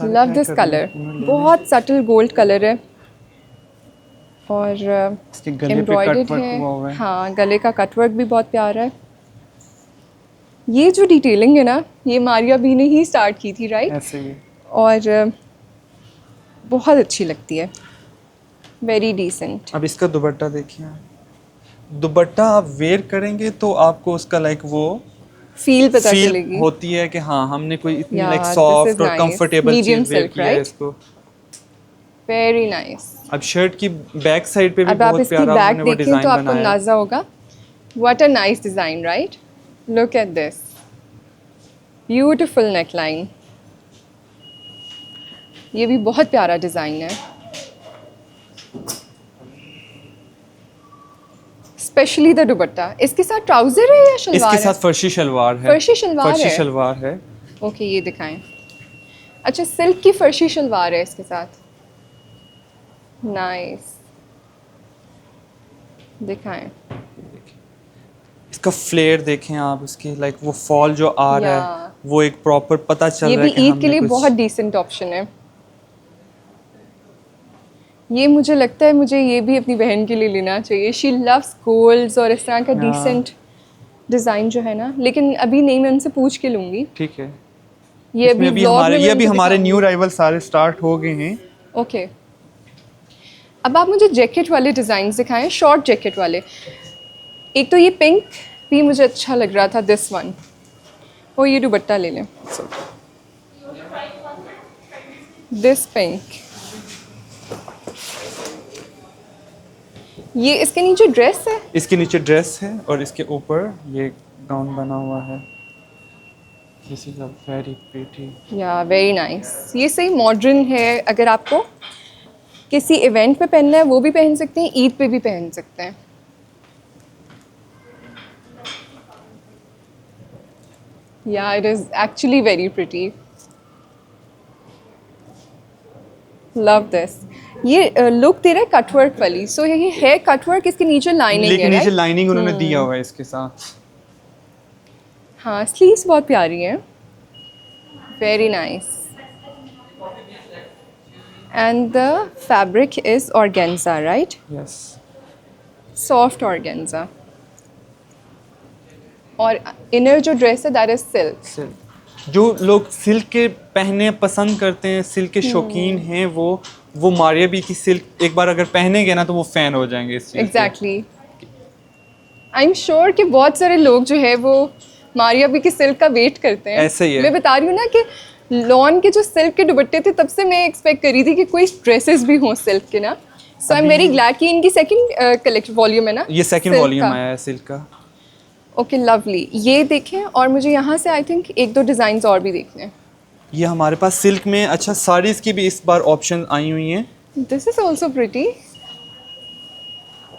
लव दिस कलर, बहुत सटल गोल्ड कलर है और इसके गले पे एम्ब्रॉयडर्ड कट वर्क हुआ हुआ है। हाँ, गले का कटवर्क भी बहुत प्यारा है। ये जो डिटेलिंग है ना, ये मारिया बी ने ही स्टार्ट की थी, राइट? ऐसे ही। और बहुत अच्छी लगती है, वेरी डिसेंट। अब इसका दुपट्टा देखिए, दुपट्टा आप वेयर करेंगे तो आपको उसका लाइक वो फील पता फील चलेगी होती है कि हाँ हमने कोई इतनी Yeah, like this soft is और nice। कंफर्टेबल Medium चीज वेयर silk, किया है right? इसको। Very nice. अब शर्ट की बैक साइड पे भी अब आप बहुत इसकी प्यारा बैक उन्होंने वो देखें डिजाइन तो आपको बनाया है। अंदाजा होगा। What a nice design, right? Look at this, beautiful neckline. ये भी बहुत प्यारा डिज़ाइन है, स्पेशली द दुपट्टा। इसके साथ ट्राउजर है या शलवार इसके साथ फर्शी शलवार है। फर्शी शलवार फर्शी है? शलवार है। ओके, ये दिखाएं। अच्छा, सिल्क की फर्शी शलवार है इसके साथ, नाइस। दिखाएं। इसका फ्लेयर देखें आप, उसकी लाइक वो फॉल जो आ रहा Yeah। है वो एक प्रॉपर पता चल ये रहा भी है कि ईद के लिए हमने कुछ बहुत डिसेंट ऑप्शन है। ये मुझे लगता है मुझे ये भी अपनी बहन के लिए लेना चाहिए। शी लव्स गोल्ड्स और इस तरह का Yeah। डिसेंट डिज़ाइन जो है ना, लेकिन अभी नहीं, मैं उनसे पूछ के लूँगी। ठीक है। ये इसमें अभी vlog हमारे में ये मैं अभी उनको हमारे दिखाऊंगी। न्यू राइवल सारे स्टार्ट हो गए हैं। ओके, अब आप मुझे जैकेट वाले डिज़ाइन दिखाएं, शॉर्ट जैकेट वाले। एक तो ये पिंक भी मुझे अच्छा लग रहा था, दिस वन। वो ये दुपट्टा ले लें, दिस पिंक। ये इसके नीचे ड्रेस है, इसके नीचे ड्रेस है और इसके ऊपर ये गाउन बना हुआ है। This is a very pretty. या वेरी नाइस, ये सही मॉडर्न है, अगर आपको किसी इवेंट पे पहनना है वो भी पहन सकते हैं, ईद पे भी पहन सकते हैं। या it is actually very pretty, love this. ये लुक दे रहा है कटवर्क वाली, सो ये है कटवर्क, इसके नीचे लाइनिंग है, लेकिन नीचे राइट? लाइनिंग उन्होंने दिया हुआ है इसके साथ। हाँ, स्लीव्स बहुत प्यारी हैं, very nice. And the fabric is organza, right? Yes. Soft organza, और इनर जो ड्रेस है दैट इज सिल्क। सिल्क, जो लोग सिल्क के पहने पसंद करते हैं, सिल्क के शौकीन हैं, वो मारिया बी की सिल्क एक बार अगर पहनेंगे ना तो वो फैन हो जाएंगे इस चीज़ के। एग्जैक्टली, आई एम श्योर कि बहुत सारे लोग जो है वो मारिया बी की सिल्क का वेट करते हैं। ऐसे ही है। मैं बता रही हूँ ना कि लॉन के जो सिल्क के दुपट्टे थे, तब से मैं एक्सपेक्ट कर रही थी कि कोई ड्रेसेस भी हों सिल्क के ना। सो आई एम वेरी ग्लैड कि इनकी सेकंड कलेक्शन वॉल्यूम है ना, ये सेकंड silk वॉल्यूम का। आया है सिल्क का। Okay, lovely. ये देखें, और मुझे यहाँ से आई थिंक एक दो डिज़ाइंस और भी देखने हैं। ये हमारे पास सिल्क में अच्छा साड़ीज़ की भी इस बार ऑप्शन आई हुई हैं। दिस इज ऑल्सो प्रिटी,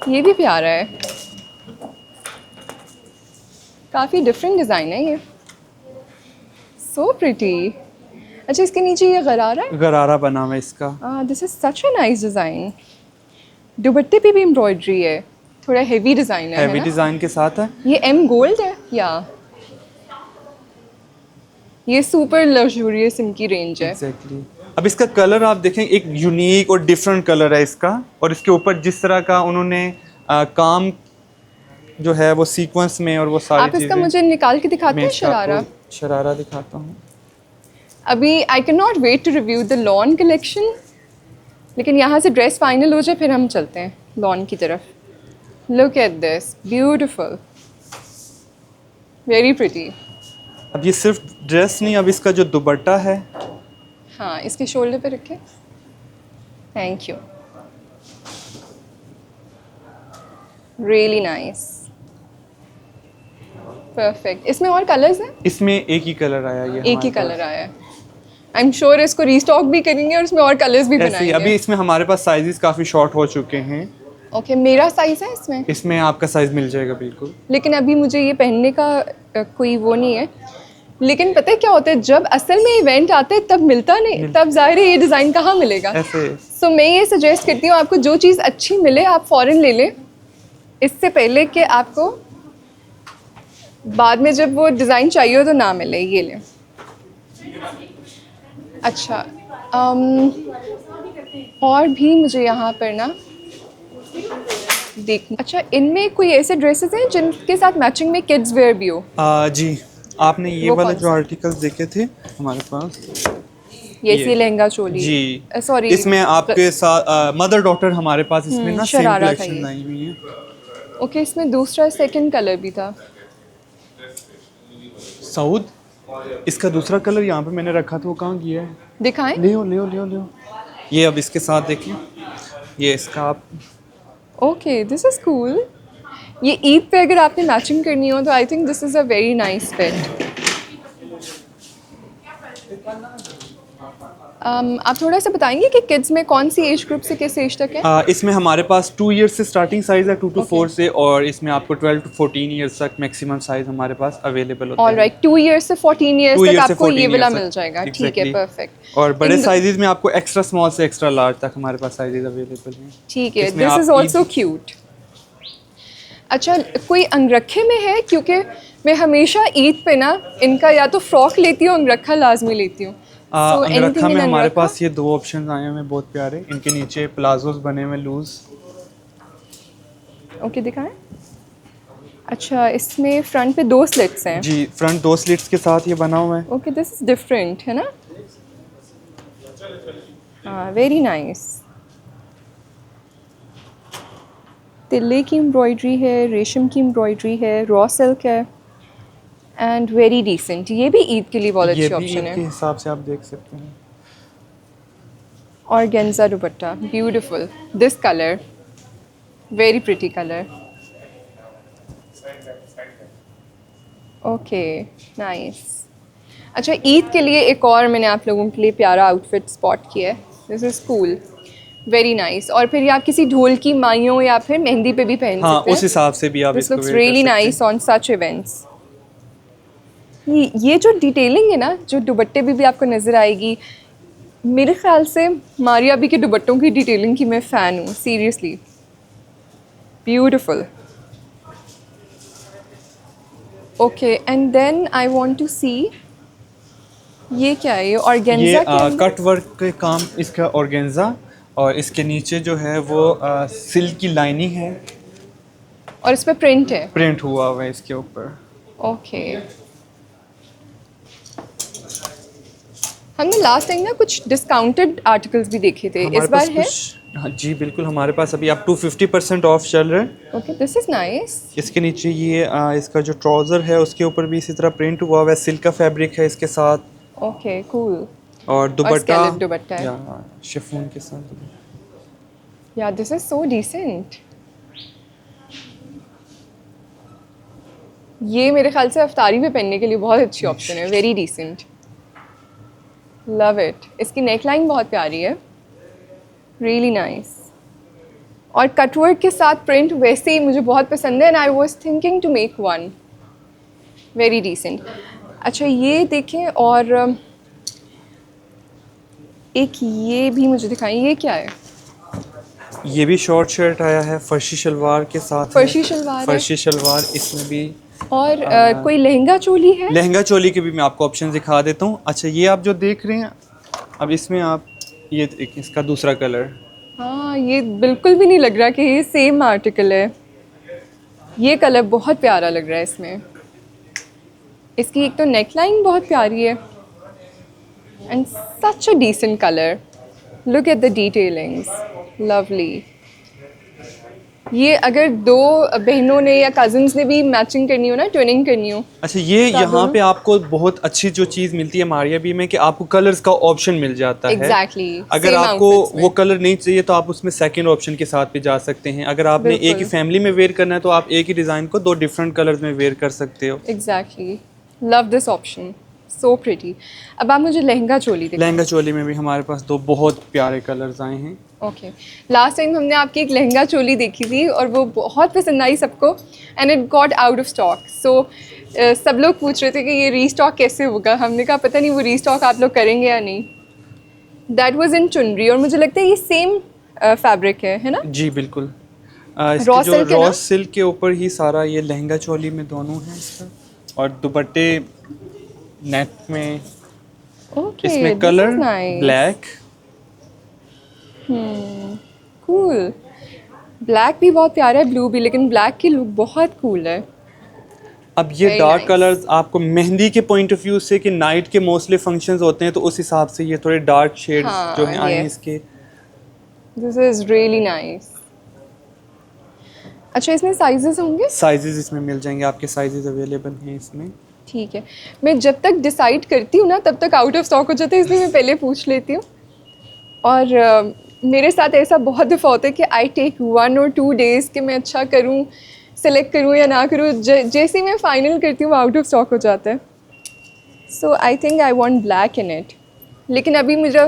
ये भी प्यारा है, काफ़ी डिफरेंट डिज़ाइन है ये, सो प्रिटी। अच्छा, इसके नीचे ये गरारा है। गरारा बना हुआ है इसका। This is such a nice design. दुपट्टे पे भी एम्ब्रॉयडरी है, थोड़ा हेवी डिज़ाइन है हैवी ना? डिज़ाइन के साथ है। ये एम गोल्ड है या ये सुपर लग्जूरियस इनकी रेंज है। एग्जैक्टली। अब इसका कलर आप देखें, एक यूनिक और डिफरेंट कलर है इसका, और इसके ऊपर जिस तरह का उन्होंने काम जो है वो सीक्वेंस में और वो सारी आप इसका चीज़ें। मुझे निकाल के दिखाते मैं हैं इसका शरारा। आपको शरारा दिखाता हूँ। अभी I can not wait to review the lawn collection, लेकिन यहाँ से ड्रेस फाइनल हो जाए फिर हम चलते हैं लॉन की तरफ। Look at this, beautiful, very pretty. अब ये सिर्फ ड्रेस नहीं, अब इसका जो दुपट्टा है। हाँ, इसके शोल्डर पे रखें, thank you, really nice, perfect. इसमें और कलर्स हैं? इसमें एक ही कलर आया, ये एक ही हमारे कलर आया है। आई एम श्योर इसको रीस्टॉक भी करेंगे और इसमें और कलर्स भी पास। ऐसे ही बनाएंगे। अभी इसमें हमारे पास साइजेस काफ़ी शॉर्ट हो चुके हैं। ओके, मेरा साइज़ है इसमें, इसमें आपका साइज मिल जाएगा बिल्कुल। लेकिन अभी मुझे ये पहनने का कोई वो नहीं है। लेकिन पता है क्या होता है, जब असल में इवेंट आता है तब मिलता नहीं, तब जाहिर है ये डिज़ाइन कहाँ मिलेगा। ऐसे सो मैं ये सजेस्ट करती हूँ, आपको जो चीज़ अच्छी मिले आप फ़ौरन ले लें, इससे पहले कि आपको बाद में जब वो डिज़ाइन चाहिए हो तो ना मिले। ये लें। अच्छा, और भी मुझे यहाँ पर ना देख, अच्छा, इनमें कोई ऐसे ड्रेसेस हैं जिनके साथ मैचिंग में किड्स वेयर भी हो? जी, आपने ये वो वाला कौन जो सा? आर्टिकल्स देखे थे हमारे पास। ये लहंगा चोली जी, सॉरी, इसमें आपके साथ मदर डॉटर हमारे पास इसमें ना सेम शरारा था कलेक्शन ये। आई हुई है। ओके, इसमें दूसरा सेकंड कलर भी था। सऊद, इसका दूसरा कलर यहाँ पे मैंने रखा था, वो कहाँ गया है? दिखाएं? ले। ये अब इसके साथ देखिए, ये इसका आप। Okay, this is cool. ये ईद पे अगर आपने मैचिंग करनी हो तो I think this is a very nice fit. आप थोड़ा सा बताएंगे कि किड्स में कौन सी एज ग्रुप से किस एज तक है? इसमें हमारे पास 2 ईयर्स से स्टार्टिंग साइज़ है, 2 to 4 से, और इसमें आपको 12 to 14 ईयर्स तक मैक्सिमम साइज़ हमारे पास अवेलेबल होते ऑल हैं। राइट, 2 ईयर्स से 14 ईयर्स 2 तक years से आपको ये 14 वाला years मिल तक। जाएगा। ठीक है, Exactly। परफेक्ट। और बड़े इन- साइजेस में आपको एक्स्ट्रा स्मॉल से एक्स्ट्रा लार्ज तक हमारे पास साइजेस अवेलेबल हैं। ठीक है, इसमें दिस आप इज़ ऑल्सो क्यूट। अच्छा, कोई अंगरखे में है? क्योंकि मैं हमेशा ईद पे ना इनका या तो फ्रॉक लेती हूँ, अंगरखा लाजमी लेती हूँ। So, अंगरखा anything in में हमारे अंगरखा? पास ये 2 ऑप्शन आए हैं बहुत प्यारे। इनके नीचे प्लाजोस बने हुए लूज। ओके, दिखाएं। अच्छा, इसमें फ्रंट पे 2 स्लिट्स हैं। जी, फ्रंट 2 स्लिट्स के साथ ये बना हुआ है। ओके, दिस इज़ डिफरेंट, है ना? हाँ, वेरी नाइस। तिल्ले की एम्ब्रॉयडरी है, रेशम की एम्ब्रॉयडरी है, रॉ सिल्क है, एंड वेरी डिसेंट। ये भी ईद के लिए बहुत ये अच्छी भी ऑप्शन ईद के है। हिसाब से आप देख सकते हैं। Organza dupatta, beautiful, this colour, very pretty colour. Okay, nice. अच्छा, ईद के लिए एक और मैंने आप लोगों के लिए प्यारा आउटफिट स्पॉट किया है। This is cool, very nice. और फिर ये आप किसी ढोल की माइयों या फिर मेहंदी पे भी पहन हाँ, सकते हैं। उस हिसाब से भी आप दिस इसको लुक्स वेयर कर रियली सकते हैं। Nice on such events. ये जो डिटेलिंग है ना, जो दुपट्टे भी आपको नज़र आएगी, मेरे ख्याल से मारिया बी के दुपट्टों की डिटेलिंग की मैं फ़ैन हूँ, seriously beautiful. Okay, and then I want to see, ये क्या है? ये ये ऑर्गेन्जा के अंदर? कट वर्क के काम इसका ऑर्गेन्जा, और इसके नीचे जो है वो सिल्क की लाइनिंग है, और इस पे प्रिंट है। प्रिंट हुआ हुआ है इसके ऊपर। ओके, हमने लास्ट टाइम ना कुछ डिस्काउंटेड आर्टिकल्स भी देखे थे, हमारे इस बार पास है? कुछ, हाँ जी बिल्कुल, हमारे पास अभी अप टू 50% ऑफ चल रहा है। Okay, this is nice. इसके नीचे ये इसका जो ट्राउज़र है उसके ऊपर भी इसी तरह प्रिंट हुआ हुआ है, सिल्क का फैब्रिक है इसके साथ, ओके, कूल। और दुपट्टा scallop दुपट्टा है। या शिफॉन के साथ। या दिस इज़ सो डिसेंट। ये मेरे ख्याल से अफ्तारी में पहनने के लिए बहुत अच्छी ऑप्शन है, वेरी डिसेंट, लव इट। इसकी नेक लाइन बहुत प्यारी है, रियली नाइस। और कटवर्क के साथ प्रिंट वैसे ही मुझे बहुत पसंद है, and I was thinking to make one, very decent. अच्छा, ये देखें, और एक ये भी मुझे दिखाएं, ये क्या है? ये भी शॉर्ट शर्ट आया है फर्शी शलवार के साथ है। फर्शी शलवार है। फर्शी शलवार, इसमें भी और कोई लहंगा चोली है? लहंगा चोली के भी मैं आपको ऑप्शन दिखा देता हूँ। अच्छा, ये आप जो देख रहे हैं, अब इसमें आप ये इसका दूसरा कलर, हाँ, ये बिल्कुल भी नहीं लग रहा कि ये सेम आर्टिकल है। ये कलर बहुत प्यारा लग रहा है इसमें। इसकी एक तो नेक लाइन बहुत प्यारी है, and such a decent colour, look at the detailings, lovely. ये अगर दो बहनों ने या कजिन्स ने भी मैचिंग करनी हो ना, ट्विनिंग करनी हो। अच्छा, ये तो आप यहाँ दोनों- पे आपको बहुत अच्छी जो चीज़ मिलती है मारिया बी में कि आपको कलर्स का ऑप्शन मिल जाता है। Exactly, अगर same आपको outfits में। वो कलर नहीं चाहिए तो आप उसमें सेकंड ऑप्शन के साथ भी जा सकते हैं। अगर आपने एक ही बिल्कुल। फैमिली में वेयर करना है तो आप एक ही डिज़ाइन को दो डिफरेंट कलर्स में वेयर कर सकते हो। Exactly, love this option, so pretty. अब आप मुझे लहंगा चोली दिखाएं। लहंगा चोली में भी हमारे पास दो बहुत प्यारे कलर्स आए हैं। ओके, लास्ट टाइम हमने आपकी एक लहंगा चोली देखी थी और वो बहुत पसंद आई सबको, and it got out of stock. So सब लोग पूछ रहे थे कि ये रीस्टॉक कैसे होगा। हमने कहा पता नहीं वो रीस्टॉक आप लोग करेंगे या नहीं। दैट वाज इन चुनरी, और मुझे लगता है ये सेम फैब्रिक है ना? जी बिल्कुल, Raw इसके जो silk है रॉ ना? सिल्क के ऊपर ही सारा ये लहंगा चोली में दोनों है इसका, और दुपट्टे नेट में, ओके, इसमें कलर ब्लैक। कूल। ब्लैक भी बहुत प्यारा है, ब्लू भी, लेकिन ब्लैक की लुक बहुत कूल है। अब ये Very डार्क nice. कलर्स आपको मेहंदी के पॉइंट ऑफ व्यू से कि नाइट के मोस्टली फंक्शंस होते हैं तो उस हिसाब से ये थोड़े डार्क शेड्स हाँ, जो हैं आए हैं ये। इसके। This is really nice. अच्छा, इसमें साइजेस होंगे? साइजेस इसमें मिल जाएंगे, आपके साइजेस अवेलेबल हैं इसमें। ठीक है, मैं जब तक डिसाइड करती हूँ ना तब तक आउट ऑफ स्टॉक हो जाता है, इसलिए मैं पहले पूछ लेती हूँ। और मेरे साथ ऐसा बहुत दफ़ा होता है कि आई टेक 1 or 2 days कि मैं अच्छा करूँ, सेलेक्ट करूँ या ना करूँ। जैसे ही मैं फाइनल करती हूँ आउट ऑफ स्टॉक हो जाता है। So I think I want black in it, लेकिन अभी मुझे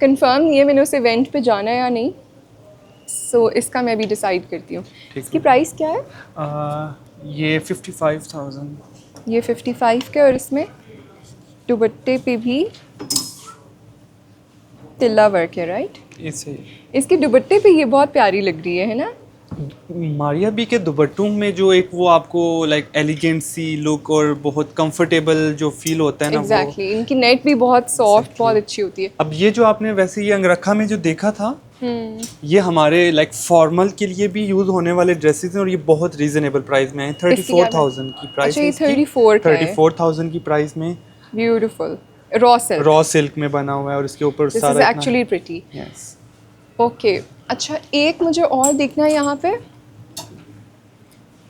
कंफर्म नहीं है मैंने उस इवेंट पे जाना है या नहीं। सो इसका मैं भी डिसाइड करती हूँ। इसकी प्राइस क्या है? ये 55,000। ये 55 के, और इसमें दुपट्टे पे भी तिल्ला वर्क है, राइट? इसे इसकी दुपट्टे पे ये बहुत प्यारी लग रही है ना? मारिया बी के दुपट्टों में जो एक वो आपको लाइक एलिगेंट सी लुक और बहुत कंफर्टेबल जो फील होता है ना, एग्जैक्टली, इनकी नेट भी बहुत सॉफ्ट, बहुत अच्छी होती है। अब ये जो आपने वैसे ये अंगरखा में जो देखा था, ये हमारे लाइक फॉर्मल के लिए भी यूज होने वाले ड्रेसेस हैं, और ये बहुत रीजनेबल प्राइस में है। 34,000 की प्राइस अच्छा, ये है इसकी। 34 का है। 34,000 की प्राइस में beautiful raw silk, raw silk में बना हुआ है, और इसके ऊपर दिस इज सारा एक्चुअली प्रिटी। यस। ओके, अच्छा एक मुझे और देखना है यहाँ पे।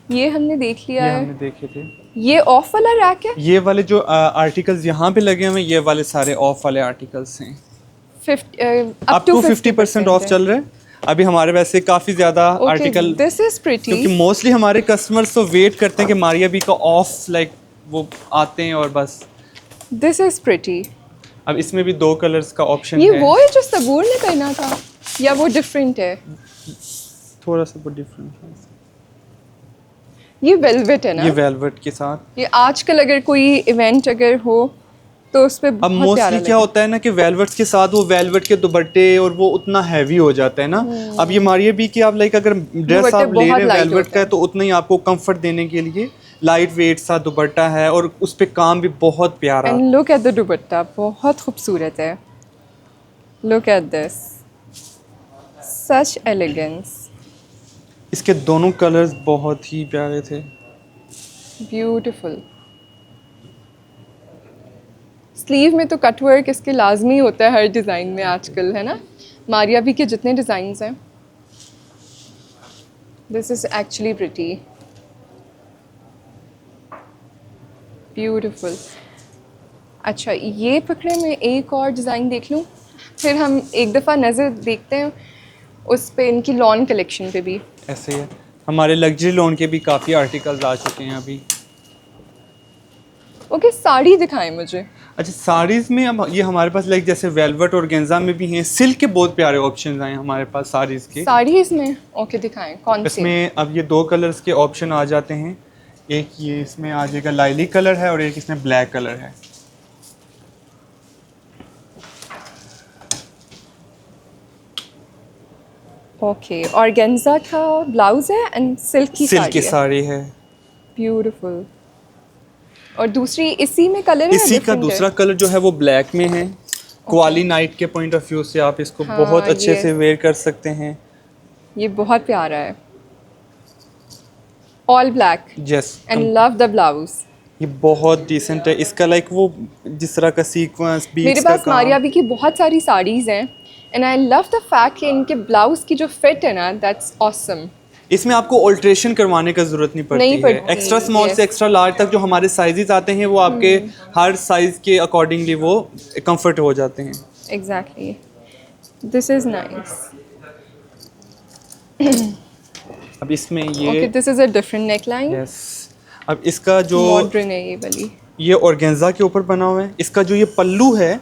ये हमने देख लिया ये है। हमने देखे थे। ये ऑफ वाला रैक है? ये वाले जो आर्टिकल्स यहाँ पे लगे हुए हैं, ये वाले सारे ऑफ वाले आर्टिकल्स हैं। अप टू 50% ऑफ चल रहा है अभी हमारे। वैसे काफ़ी ज़्यादा आर्टिकल, दिस इज प्रिटी। क्योंकि मोस्टली हमारे कस्टमर्स तो वेट करते हैं कि मारिया बी का ऑफ लाइक वो आते हैं और बस दिस इज प्रिटी। अब इसमें भी 2 कलर्स का ऑप्शन ये है। वो है जो सबूर ने पहना था या वो डिफरेंट है? थोड़ा सा वो डिफरेंट है। ये वेलवेट है ना? ये वेलवेट के साथ। ये आजकल अगर कोई इवेंट अगर हो तो उस पे अब बहुत प्यारा मोस्टली क्या लगेगा। होता है ना कि वेलवेट्स के साथ वो वेलवेट के दुपट्टे और वो उतना हैवी हो जाता है ना। अब ये मारिए भी कि आप लाइक अगर ड्रेस दुपट्टे आप ले बहुत रहे हैं light वेलवेट होते का है हैं। तो उतना ही आपको कंफर्ट देने के लिए लाइट वेट सा दुपट्टा है और उस पे काम भी बहुत प्यारा। And look at the dupatta, बहुत खूबसूरत है। Look at this, such elegance, इसके दोनों कलर्स बहुत ही प्यारे थे। ब्यूटीफुल। स्लीव में तो कटवर्क इसके लाजमी होता है हर डिज़ाइन में आजकल, है ना? मारिया भी के जितने डिज़ाइंस हैं। This is actually pretty, beautiful. अच्छा, ये पकड़े मैं एक और डिज़ाइन देख लूँ, फिर हम एक दफ़ा नज़र देखते हैं उस पे इनकी लॉन कलेक्शन पे भी। ऐसे ही है, हमारे लग्जरी लोन के भी काफ़ी आर्टिकल्स आ चुके हैं अभी। ओके, साड़ी दिखाएं मुझे। अच्छा, साड़ीज़ में अब ये हमारे पास लाइक जैसे वेलवेट और गेंजा में भी हैं, सिल्क के बहुत प्यारे ऑप्शंस आए हैं हमारे पास साड़ीज़ के। साड़ीज़ में ओके दिखाएं, कौन सी? इसमें अब ये 2 कलर्स के ऑप्शन आ जाते हैं। एक ये इसमें आ जाएगा लाइली कलर है और एक इसमें ब्लैक कलर है। ओके, ऑर्गेन्जा का ब्लाउज है एंड सिल्क की सिल्क की साड़ी है। साड़ी है। ब्यूटीफुल। और दूसरी इसी में कलर है? इसी का different है? दूसरा कलर जो है वो ब्लैक में है। क्वाली नाइट के पॉइंट ऑफ व्यू से आप इसको हाँ, बहुत अच्छे ये- से वेयर कर सकते हैं। ये बहुत प्यारा है, all black yes, and love the blouse. ये बहुत डिसेंट है। इसका लाइक वो जिस तरह का सीक्वेंस मेरे बीट्स का पास काम। मारिया भी की बहुत सारी साड़ीज़ हैं and I love the fact कि इनके ब्लाउज की जो फिट है ना, दैट्स ऑसम। इसमें आपको ऑल्ट्रेशन करवाने का जरूरत नहीं नहीं पड़ती है। पड़ती, एक्स्ट्रा स्मॉल yes. से एक्स्ट्रा लार्ज तक जो हमारे साइजेस आते हैं वो आपके हर साइज के अकॉर्डिंगली वो कंफर्ट हो जाते हैं। Exactly, this is nice. अब इसमें ओके, ये this is a different neckline, yes, अब इसका जो मॉडर्न है ये वाली। ये ऑर्गेन्जा के ऊपर बना हुआ है। इसका जो ये पल्लू है